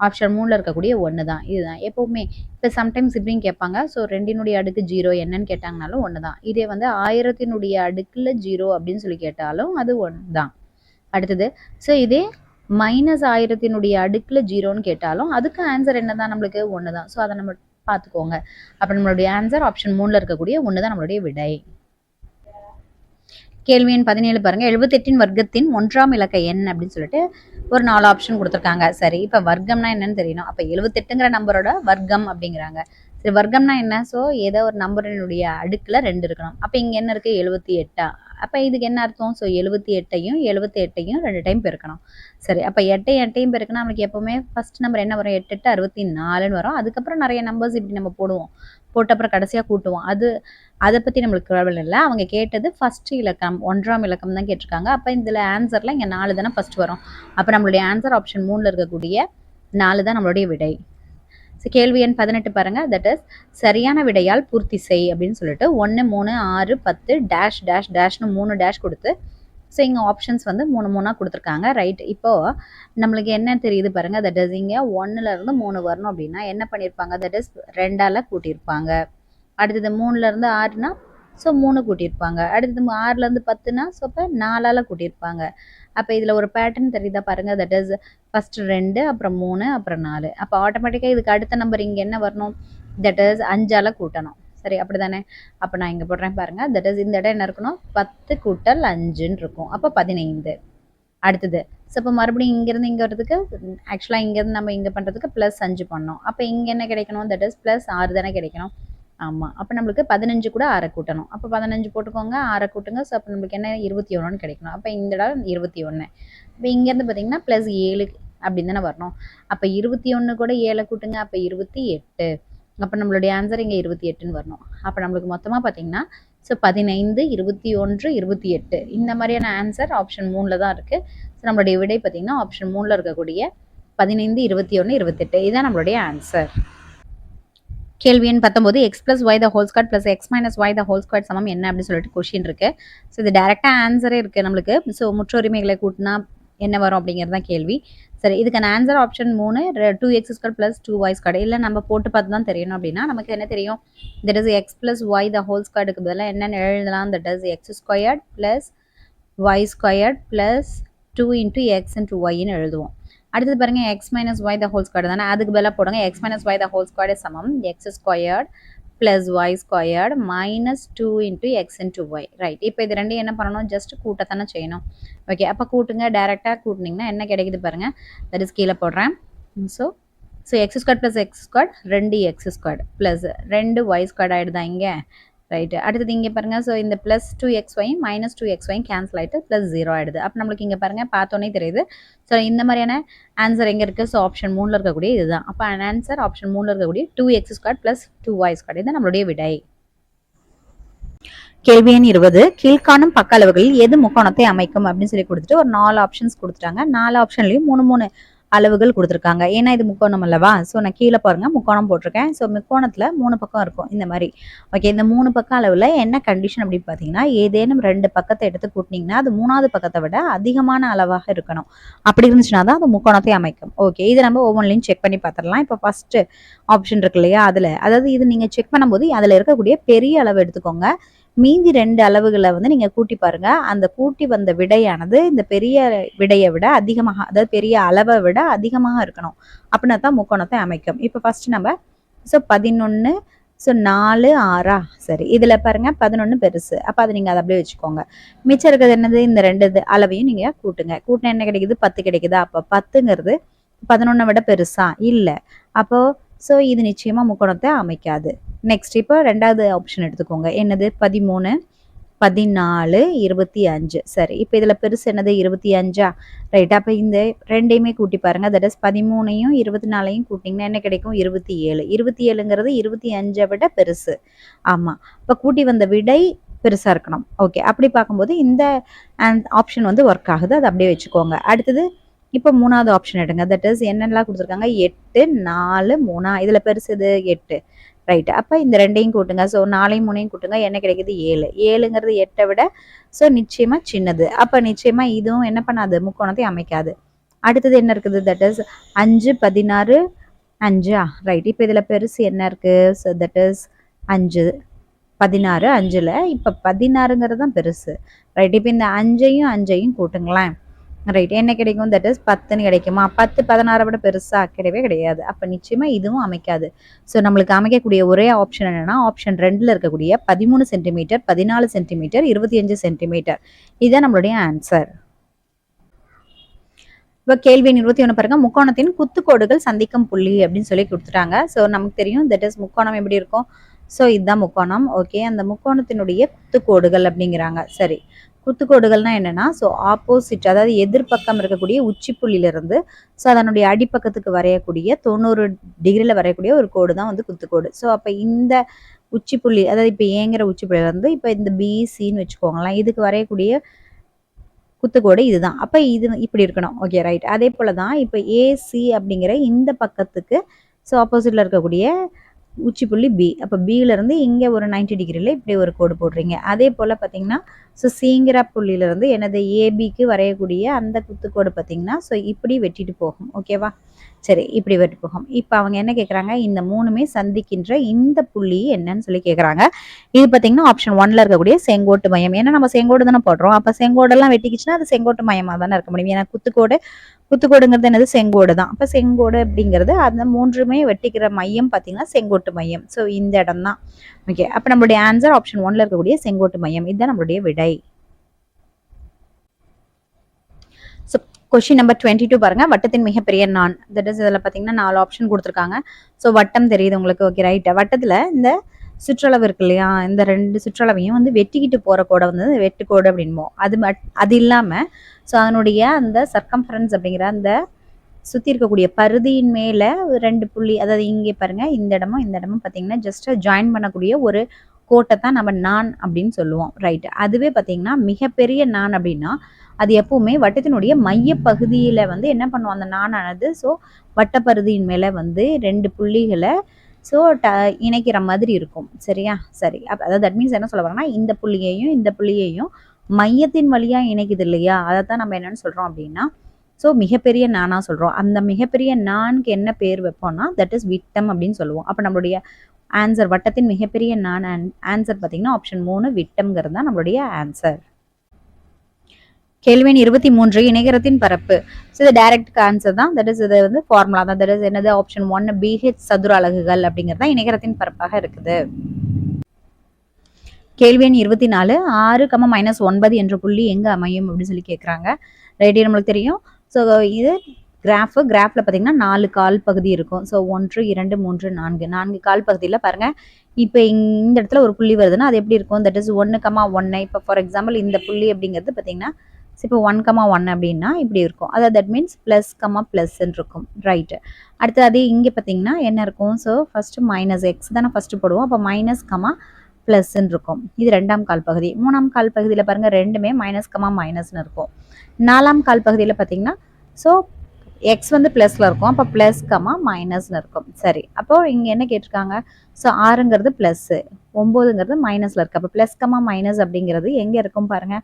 ஆப்ஷன் 3ல் இருக்கக்கூடிய 1 தான். இதுதான் எப்போவுமே. இப்போ சம்டைம்ஸ் இப்படின்னு கேட்பாங்க. ஸோ 2னுடைய அடுக்கு 0 என்னன்னு கேட்டாங்கனாலும் 1 தான். இதே வந்து 1000னுடைய அடுக்கில் 0 அப்படின்னு சொல்லி கேட்டாலும் அது 1 தான். அடுத்தது ஸோ இதே மைனஸ் 1000னுடைய அடுக்கில் 0ன்னு கேட்டாலும் அதுக்கு ஆன்சர் என்ன தான்? நம்மளுக்கு 1 தான். ஸோ அதை நம்ம பார்த்துக்கோங்க. அப்போ நம்மளுடைய ஆன்சர் ஆப்ஷன் 3ல் இருக்கக்கூடிய 1 தான் நம்மளுடைய விடை. கேள்வி எண் 17 பாருங்க. 78ன் வர்க்கத்தின் 1ஆம் இலக்க எண் அப்படின்னு சொல்லிட்டு ஒரு 4 ஆப்ஷன் கொடுத்துருக்காங்க. சரி, இப்போ வர்க்கம்னா என்னன்னு தெரியணும். அப்போ 78ங்கிற நம்பரோட வர்க்கம் அப்படிங்கிறாங்க. சரி, வர்க்கம்னா என்ன? ஸோ ஏதோ ஒரு நம்பரினுடைய அடுக்கில் 2 இருக்கணும். அப்போ இங்கே என்ன இருக்குது? 78. அப்போ இதுக்கு என்ன அர்த்தம்? ஸோ 78யும் 2 டைம் பெருக்கணும். சரி, அப்போ 8யும் பெருக்கினா நமக்கு எப்போவுமே ஃபர்ஸ்ட் நம்பர் என்ன வரும்? 8 8 64ன்னு வரும். அதுக்கப்புறம் நிறைய நம்பர்ஸ் இப்படி நம்ம போடுவோம். போட்டு அப்புறம் கடைசியாக கூட்டுவோம். அதை பற்றி நம்மளுக்கு கவலை இல்லை. அவங்க கேட்டது ஃபர்ஸ்ட் இலக்கம் 1ஆம் இலக்கம் தான் கேட்டிருக்காங்க. அப்போ இதில் ஆன்சரில் இங்கே 4 தானே ஃபர்ஸ்ட் வரும். அப்போ நம்மளுடைய ஆன்சர் ஆப்ஷன் 3ல் இருக்கக்கூடிய 4 தான் நம்மளுடைய விடை. ஸோ கேள்வி எண் 18 பாருங்கள். தட் இஸ் சரியான விடையால் பூர்த்தி செய் அப்படின்னு சொல்லிட்டு 1 3 6 10 டேஷ் டேஷ் டேஷ்னு 3 டேஷ் கொடுத்து ஸோ இங்கே ஆப்ஷன்ஸ் வந்து 3 3ஆக கொடுத்துருக்காங்க. ரைட், இப்போது நம்மளுக்கு என்ன தெரியுது பாருங்கள். தட் இஸ் இங்கே 1லேருந்து 3 வரணும் அப்படின்னா என்ன பண்ணியிருப்பாங்க? தட் இஸ் 2ஆல் கூட்டியிருப்பாங்க. அடுத்தது 3லேருந்து 6னா ஸோ 3 கூட்டியிருப்பாங்க. அடுத்தது 6லேருந்து 10னா ஸோ இப்போ 4ஆல் கூட்டியிருப்பாங்க. அப்போ இதில் ஒரு பேட்டர்ன் தெரியுதா பாருங்கள். தட் இஸ் ஃபஸ்ட்டு 2 அப்புறம் 3 அப்புறம் 4. அப்போ ஆட்டோமேட்டிக்காக இதுக்கு அடுத்த நம்பர் இங்கே என்ன வரணும்? தட் இஸ் 5ஆல் கூட்டணும். சரி, அப்படி தானே. அப்போ நான் இங்கே போடுறேன் பாருங்கள். தட் இஸ் இந்த இடம் என்ன இருக்கணும்? 10 கூட்டல் 5ன்னு இருக்கும். அப்போ 15. அடுத்தது ஸோ இப்போ மறுபடியும் இங்கேருந்து இங்கே வர்றதுக்கு ஆக்சுவலாக இங்கேருந்து நம்ம இங்கே பண்ணுறதுக்கு +5 பண்ணோம். அப்போ இங்கே என்ன கிடைக்கணும்? தட் இஸ் +6 தானே கிடைக்கணும். ஆமாம். அப்போ நம்மளுக்கு 15 கூட 6 கூட்டணும். அப்போ 15 போட்டுக்கோங்க, 6 கூட்டுங்க. ஸோ அப்போ நம்மளுக்கு என்ன 21ன்னு கிடைக்கணும். அப்போ இந்த இடம் 21. இப்போ இங்கேருந்து பார்த்தீங்கன்னா +7 அப்படின்னு தானே வரணும். அப்போ 21 கூட 7 கூட்டுங்க. அப்போ 28. அப்போ நம்மளுடைய ஆன்சர் இங்கே 28ன்னு வரணும். அப்போ நம்மளுக்கு மொத்தமாக பார்த்தீங்கன்னா ஸோ 15, 21, 28 இந்த மாதிரியான ஆன்சர் ஆப்ஷன் 3ல் தான் இருக்குது. ஸோ நம்மளுடைய விடை பார்த்தீங்கன்னா ஆப்ஷன் 3ல் இருக்கக்கூடிய 15, 21, 28 இதுதான் நம்மளுடைய ஆன்சர். கேள்வி எண் 19 x plus y the whole squared plus x minus y the whole squared சமம் என்ன அப்படின்னு சொல்லிட்டு கொஸ்டின் இருக்கு. ஸோ இது டேரெக்டாக ஆன்சரே இருக்குது நம்மளுக்கு. ஸோ முற்றுரிமைகளை கூட்டினா என்ன வரும் அப்படிங்கிறது தான் கேள்வி. சரி, இதுக்கான answer option 3 2x squared plus 2y squared. இல்லை நம்ம போட்டு பார்த்து தான் தெரியணும் அப்படின்னா நமக்கு என்ன தெரியும், that is x plus y the whole squaredக்கு பதிலாக என்னென்னு எழுதலாம், that is x squared plus y squared plus 2 into x into yன்னு எழுதுவோம். அடுத்தது பாருங்க x minus y the whole squared தானே, அதுக்கு பதிலாக போடுங்க x minus y the whole squared சமம் x squared plus y squared minus 2 into x into y. Right, இப்போ இது ரெண்டையும் என்ன பண்ணணும், ஜஸ்ட் கூட்டத்தானே செய்யணும். ஓகே, அப்போ கூட்டுங்க. டேரெக்டாக கூட்டினீங்கன்னா என்ன கிடைக்குது பாருங்கள், தட் இஸ் கீழே போடுறேன். So X square plus X square 2x square plus 2y square ஆகிடுதா இங்கே. ரைட்டு, அடுத்தது இங்கே பாருங்கள். ஸோ இந்த plus 2xy minus 2xy cancel ஆகிட்டு ப்ளஸ் 0 ஆகிடுது. அப்போ நம்மளுக்கு இங்கே பாருங்கள் பார்த்தோன்னே தெரியுது. ஸோ இந்த மாதிரியான ஆன்சர் எங்கே இருக்குது, ஸோ ஆப்ஷன் 3ல் இருக்கக்கூடிய இதுதான். அப்போ ஆன்சர் ஆப்ஷன் 3ல் இருக்கக்கூடிய 2x square plus 2y square இதுதான் நம்மளுடைய விடை. கேள்வி எண் 20 கீழ்காணும் பக்க அளவுகளில் எது முக்கோணத்தை அமைக்கும் அப்படின்னு சொல்லி கொடுத்துட்டு ஒரு 4 ஆப்ஷன்ஸ் கொடுத்துட்டாங்க. 4 ஆப்ஷன்லையும் 3 அளவுகள் கொடுத்துருக்காங்க. ஏன்னா இது முக்கோணம் அல்லவா. ஸோ நான் கீழே பாருங்க முக்கோணம் போட்டிருக்கேன். ஸோ முக்கோணத்தில் 3 பக்கம் இருக்கும் இந்த மாதிரி. ஓகே, இந்த 3 பக்கம் அளவில் என்ன கண்டிஷன் அப்படின்னு பார்த்தீங்கன்னா, ஏதேனும் 2 பக்கத்தை எடுத்து கூட்டினீங்கன்னா அது 3வது பக்கத்தை விட அதிகமான அளவாக இருக்கணும். அப்படி இருந்துச்சுன்னா தான் அது முக்கோணத்தை அமைக்கும். ஓகே, இது நம்ம ஒவ்வொன்றிலையும் செக் பண்ணி பார்த்துடலாம். இப்போ ஃபர்ஸ்ட் ஆப்ஷன் இருக்கு இல்லையா, அதில் அதாவது இது நீங்கள் செக் பண்ணும்போது அதில் இருக்கக்கூடிய பெரிய அளவு எடுத்துக்கோங்க. மீதி 2 அளவுகளை வந்து நீங்கள் கூட்டி பாருங்க. அந்த கூட்டி வந்த விடையானது இந்த பெரிய விடையை விட அதிகமாக, அதாவது பெரிய அளவை விட அதிகமாக இருக்கணும். அப்படின்னா தான் முக்கோணத்தை அமைக்கும். இப்போ ஃபர்ஸ்ட் நம்ம 11 4 6 சரி, இதில் பாருங்க 11 பெருசு. அப்போ அதை நீங்கள் அதை அப்படியே வச்சுக்கோங்க. மிச்சம் இருக்கிறது என்னது, இந்த 2 அளவையும் நீங்கள் கூட்டுங்க. கூட்டினா என்ன கிடைக்குது, 10 கிடைக்குதா. அப்போ 10ங்கிறது 11 விட பெருசா இல்லை. அப்போது ஸோ இது நிச்சயமாக முக்கோணத்தை அமைக்காது. நெக்ஸ்ட் இப்போ 2வது ஆப்ஷன் எடுத்துக்கோங்க. என்னது, 13 14 25 சரி, இப்போ இதில் பெருசு என்னது 25. ரைட், அப்போ இந்த 2யுமே கூட்டி பாருங்கள். தட் இஸ் 13ஐயும் 24ஐயும் கூட்டிங்கன்னா என்ன கிடைக்கும், 27. 27ங்கிறது 25ஐ விட பெருசு. ஆமாம், இப்போ கூட்டி வந்த விடை பெருசாக இருக்கணும். ஓகே, அப்படி பார்க்கும்போது இந்த ஆப்ஷன் வந்து ஒர்க் ஆகுது. அதை அப்படியே வச்சுக்கோங்க. அடுத்தது இப்போ 3வது ஆப்ஷன் எடுங்க. தட் இஸ் என்னெல்லாம் கொடுத்துருக்காங்க, 8 4 3. இதில் பெருசு இது 8. ரைட், அப்போ இந்த 2யும் கூட்டுங்க. ஸோ 4ஐயும் 3ஐயும் கூட்டுங்க. என்ன கிடைக்குது 7. 7ங்கிறது 8ஐ விட ஸோ நிச்சயமாக சின்னது. அப்போ நிச்சயமாக இதுவும் என்ன பண்ணாது, முக்கோணத்தை அமைக்காது. அடுத்தது என்ன இருக்குது, தட் இஸ் 5 16 5. ரைட், இப்போ இதில் பெருசு என்ன இருக்குது, ஸோ தட் இஸ் 5 16 5ல் இப்போ 16ங்கிறது தான் பெருசு. ரைட், இப்போ இந்த 5ஐயும் கூட்டுங்களேன். ரைட், என்ன கிடைக்கும், தட் இஸ் 10ன்னு கிடைக்குமா. 10 16 விட பெருசா கிடையவே கிடையாது. அப்போ நிச்சயமாக இதுவும் அமைக்காது. ஸோ நம்மளுக்கு அமைக்கக்கூடிய ஒரே ஆப்ஷன் என்னன்னா ஆப்ஷன் 2ல் இருக்கக்கூடிய 13 சென்டிமீட்டர் 14 சென்டிமீட்டர் 25 சென்டிமீட்டர் இதுதான் நம்மளுடைய ஆன்சர். இப்போ கேள்வி 21 பாருங்க, முக்கோணத்தின் குத்துக்கோடுகள் சந்திக்கும் புள்ளி அப்படின்னு சொல்லி கொடுத்துட்டாங்க. ஸோ நமக்கு தெரியும் தட் இஸ் முக்கோணம் எப்படி இருக்கும். ஸோ இதுதான் முக்கோணம். ஓகே, அந்த முக்கோணத்தினுடைய குத்துக்கோடுகள் அப்படிங்கிறாங்க. சரி, குத்துக்கோடுகள்னா என்னன்னா, ஸோ ஆப்போசிட், அதாவது எதிர்பக்கம் இருக்கக்கூடிய உச்சி புள்ளியிலிருந்து ஸோ அதனுடைய அடிப்பக்கத்துக்கு வரையக்கூடிய 90 டிகிரியில் வரையக்கூடிய ஒரு கோடு தான் வந்து குத்துக்கோடு. ஸோ அப்போ இந்த உச்சி புள்ளி, அதாவது இப்போ ஏங்கிற உச்சி புள்ளியிலேருந்து இப்போ இந்த பிசின்னு வச்சுக்கோங்களேன், இதுக்கு வரையக்கூடிய குத்துக்கோடு இதுதான். அப்போ இது இப்படி இருக்கணும். Okay, right. அதே போல தான் இப்போ ஏசி அப்படிங்கிற இந்த பக்கத்துக்கு ஸோ ஆப்போசிட்டில் இருக்கக்கூடிய உச்சி புள்ளி பி. அப்போ பியிலேருந்து இங்கே ஒரு 90 டிகிரியில் இப்படி ஒரு கோடு போடுறீங்க. அதே போல் பார்த்தீங்கன்னா ஸோ சிங்கிற புள்ளியிலேருந்து எனது ஏபிக்கு வரையக்கூடிய அந்த குத்துக்கோடு பார்த்தீங்கன்னா ஸோ இப்படி வெட்டிட்டு போகும். ஓகேவா, சரி, இப்படி வெட்டி போகும். இப்போ அவங்க என்ன கேட்குறாங்க, இந்த 3மே சந்திக்கின்ற இந்த புள்ளி என்னன்னு சொல்லி கேட்குறாங்க. இது பார்த்தீங்கன்னா ஆப்ஷன் 1ல் இருக்கக்கூடிய செங்கோட்டு மையம். ஏன்னா நம்ம செங்கோடு தானே போடுறோம். அப்போ செங்கோடெல்லாம் வெட்டிக்கிச்சுன்னா அது செங்கோட்டு மையமாக தானே இருக்க முடியும். ஏன்னா குத்துக்கோடுங்கிறது என்னது, செங்கோடு தான். அப்போ செங்கோடு அப்படிங்கிறது அந்த 3மே வெட்டிக்கிற மையம் பார்த்தீங்கன்னா செங்கோட்டு மையம். ஸோ இந்த இடம் தான். ஓகே, அப்போ நம்மளுடைய ஆன்சர் ஆப்ஷன் 1ல் இருக்கக்கூடிய செங்கோட்டு மையம் இதுதான் நம்மளுடைய விடை. ஸோ கொஸ்டின் நம்பர் 22 பாருங்க, வட்டத்தின் மிகப்பெரிய நான். தட் இஸ் இதில் பார்த்தீங்கன்னா 4 ஆப்ஷன் கொடுத்துருக்காங்க. ஸோ வட்டம் தெரியுது உங்களுக்கு. Okay, right. வட்டத்தில் இந்த சுற்றளவு இருக்கு இல்லையா, இந்த 2 சுற்றளவையும் வந்து வெட்டிக்கிட்டு போற கோடை வந்து வெட்டுக்கோடு அப்படின்போம். அது இல்லாம ஸோ அதனுடைய அந்த சர்க்கம்ஃபரன்ஸ் அப்படிங்கிற அந்த சுற்றி இருக்கக்கூடிய பருதியின் மேலே 2 புள்ளி, அதாவது இங்கே பாருங்க, இந்த இடமும் பார்த்தீங்கன்னா ஜஸ்ட் ஜாயின் பண்ணக்கூடிய ஒரு கோட்டை தான் நம்ம நான் அப்படின்னு சொல்லுவோம். ரைட். அதுவே பார்த்தீங்கன்னா மிகப்பெரிய நான் அப்படின்னா அது எப்பவுமே வட்டத்தினுடைய மைய பகுதியில் வந்து என்ன பண்ணுவோம், அந்த நானானது ஸோ வட்டப்பருதியின் மேலே வந்து 2 புள்ளிகளை ஸோ இணைக்கிற மாதிரி இருக்கும். சரியா? சரி. அதாவது தட் மீன்ஸ் என்ன சொல்ல வரோம்னா, இந்த புள்ளியையும் மையத்தின் வழியாக இணைக்குது இல்லையா, அதை தான் நம்ம என்னன்னு சொல்கிறோம் அப்படின்னா ஸோ மிகப்பெரிய நானா சொல்கிறோம். அந்த மிகப்பெரிய நான்கு என்ன பேர் வைப்போம்னா தட் இஸ் விட்டம் அப்படின்னு சொல்லுவோம். அப்போ நம்மளுடைய ஆன்சர் வட்டத்தின் மிகப்பெரிய நான் ஆன்சர் பார்த்தீங்கன்னா ஆப்ஷன் 3 விட்டம்ங்கிறது தான் நம்மளுடைய ஆன்சர். கேள்வி எண் 23 இணைகரத்தின் பரப்பு. ஸோ இது டைரக்ட் ஆன்சர் தான். தட் இஸ் இது வந்து ஃபார்முலா தான். தட் இஸ் என்னது ஆப்ஷன் 1 BH சதுர அலகுகள் அப்படிங்கிறது தான் இணைகரத்தின் பரப்பாக இருக்குது. கேள்வி எண் 24 6, -9 என்ற புள்ளி எங்கே அமையும் அப்படின்னு சொல்லி கேட்குறாங்க. ரைட். நம்மளுக்கு தெரியும். ஸோ இது கிராஃபில் பார்த்தீங்கன்னா 4 கால் பகுதி இருக்கும். ஸோ 1, 2, 3, 4 கால் பகுதியில் பாருங்கள். இப்போ இந்த இடத்துல ஒரு புள்ளி வருதுன்னா அது எப்படி இருக்கும், தட் இஸ் 1, 1. இப்போ ஃபார் எக்ஸாம்பிள் இந்த புள்ளி அப்படிங்கிறது பார்த்தீங்கன்னா இப்போ 1, 1 அப்படின்னா இப்படி இருக்கும். அதாவது தட் மீன்ஸ் +, இருக்கும். ரைட்டு. அடுத்து அதே இங்கே பார்த்தீங்கன்னா என்ன இருக்கும், ஸோ ஃபஸ்ட்டு -x தானே ஃபஸ்ட்டு போடுவோம். அப்போ -, இருக்கும். இது 2ஆம் கால் பகுதி. 3ஆம் கால் பகுதியில் பாருங்கள் ரெண்டுமே -, இருக்கும். 4ஆம் கால் பகுதியில் பார்த்தீங்கன்னா ஸோ எக்ஸ் வந்து ப்ளஸில் இருக்கும். அப்போ +, இருக்கும். சரி. அப்போது இங்கே என்ன கேட்டிருக்காங்க, ஸோ 6ங்கிறது ப்ளஸ்ஸு, 9ங்கிறது மைனஸில் இருக்குது. அப்போ +, அப்படிங்கிறது எங்கே இருக்கும் பாருங்கள்,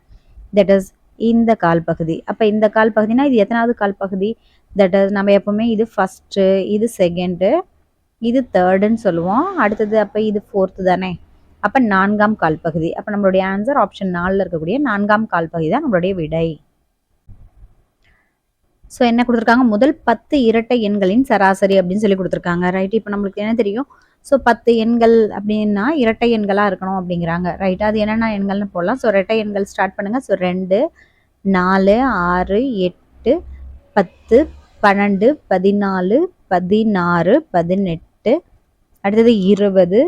தட் இஸ் இந்த கால் பகுதி. அப்போ இந்த கால் பகுதினா இது எத்தனாவது கால் பகுதி, தட் இஸ் நம்ம எப்போவுமே இது ஃபஸ்ட்டு, இது செகண்டு, இது தேர்டுன்னு சொல்லுவோம். அடுத்தது அப்போ இது 4th தானே. அப்போ 4ஆம் கால் பகுதி. அப்போ நம்மளுடைய ஆன்சர் ஆப்ஷன் 4ல் இருக்கக்கூடிய 4ஆம் கால் பகுதி தான் நம்மளுடைய விடை. ஸோ என்ன கொடுத்துருக்காங்க, முதல் 10 இரட்டை எண்களின் சராசரி அப்படின்னு சொல்லி கொடுத்துருக்காங்க. ரைட். இப்போ நம்மளுக்கு என்ன தெரியும், ஸோ 10 எண்கள் அப்படின்னா இரட்டை எண்களாக இருக்கணும் அப்படிங்கிறாங்க. ரைட். அது என்னென்ன எண்கள்னு போடலாம். ஸோ இரட்டை எண்கள் ஸ்டார்ட் பண்ணுங்கள். ஸோ 2, 4, 6, 8, 10, 12, 14, 16, 18, அடுத்தது 20,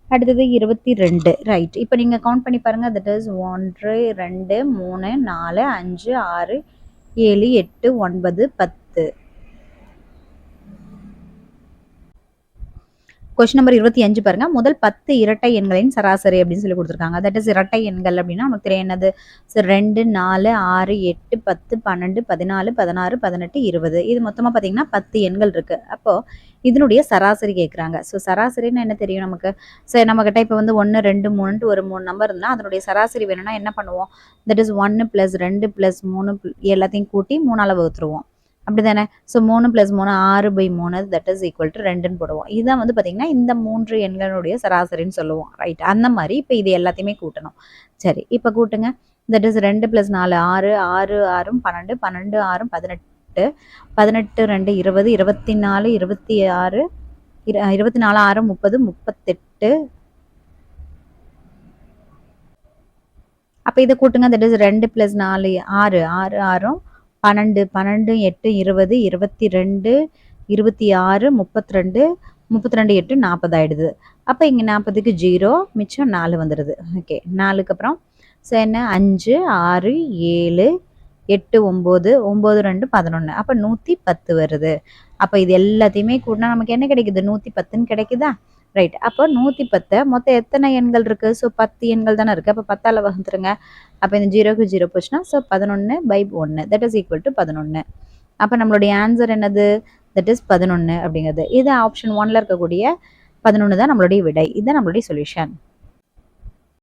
அடுத்தது 22. ரைட். இப்போ நீங்கள் கவுண்ட் பண்ணி பாருங்கள். That is 1, 2, 3, 4, 5, 6, 7, 8, 9, 10. கொஸ்டின் நம்பர் 25 பாருங்க. முதல் 10 இரட்டை எண்களின் சராசரி அப்படின்னு சொல்லி கொடுத்துருக்காங்க. தட் இஸ் இரட்டை எண்கள் அப்படின்னா நமக்கு தெரியும் என்னது, 2, 4, 6, 8, 10, 12, 14, 16, 18, 20. இது மொத்தமாக பார்த்தீங்கன்னா 10 எண்கள் இருக்கு. அப்போ இதனுடைய சராசரி கேட்குறாங்க. ஸோ சராசரின்னு என்ன தெரியும் நமக்கு, ஸோ நம்மக்கிட்ட இப்போ வந்து 1, 2, 3 ஒரு 3 நம்பர் இருந்தால் அதனுடைய சராசரி வேணும்னா என்ன பண்ணுவோம், தட் இஸ் 1 + 2 + 3 எல்லாத்தையும் கூட்டி 3ஆல் வகுத்துருவோம். அப்படி தானே. So 3 + 3 6/3 that is equal to 2ன்னு போடுவோம். இதுதான் வந்து பார்த்தீங்கன்னா இந்த 3 எண்களுடைய சராசரின்னு சொல்லுவோம். ரைட். அந்த மாதிரி இப்போ இது எல்லாத்தையுமே கூட்டணும். சரி. இப்போ கூட்டுங்க. That is 2 + 4 6, 6, 6, 12, 12, 6, 18, 18, 2, 20, 24, 26, 24, 6, 30, 38. அப்போ இதை கூட்டுங்க. தட் இஸ் 2 + 4 6, 6, 6, 12, 12, 8, 20, 22, 26, 32, 32, 8, 40 ஆயிடுது. அப்போ இங்கே 40க்கு 0, மிச்சம் 4 வந்துடுது. ஓகே. 4க்கு அப்புறம் ஸோ என்ன 5, 6, 7, 8, 9, 9, 2, 11. அப்போ 110 வருது. அப்போ இது எல்லாத்தையுமே கூட்டினா நமக்கு என்ன கிடைக்குது, 110ன்னு கிடைக்குதா. ரைட். அப்போ 110 மொத்தம் எத்தனை எண்கள் இருக்குது, ஸோ 10 எண்கள் தானே இருக்குது. அப்போ 10ஆல் வகுத்துருங்க. அப்போ இந்த 0க்கு 0 போச்சுன்னா so 11/1 that is equal to 11. அப்போ நம்மளுடைய ஆன்சர் என்னது, தட் இஸ் 11 அப்படிங்கிறது. இது ஆப்ஷன் 1ல் இருக்கக்கூடிய 11 தான் நம்மளுடைய விடை. இதுதான் நம்மளுடைய சொல்யூஷன்.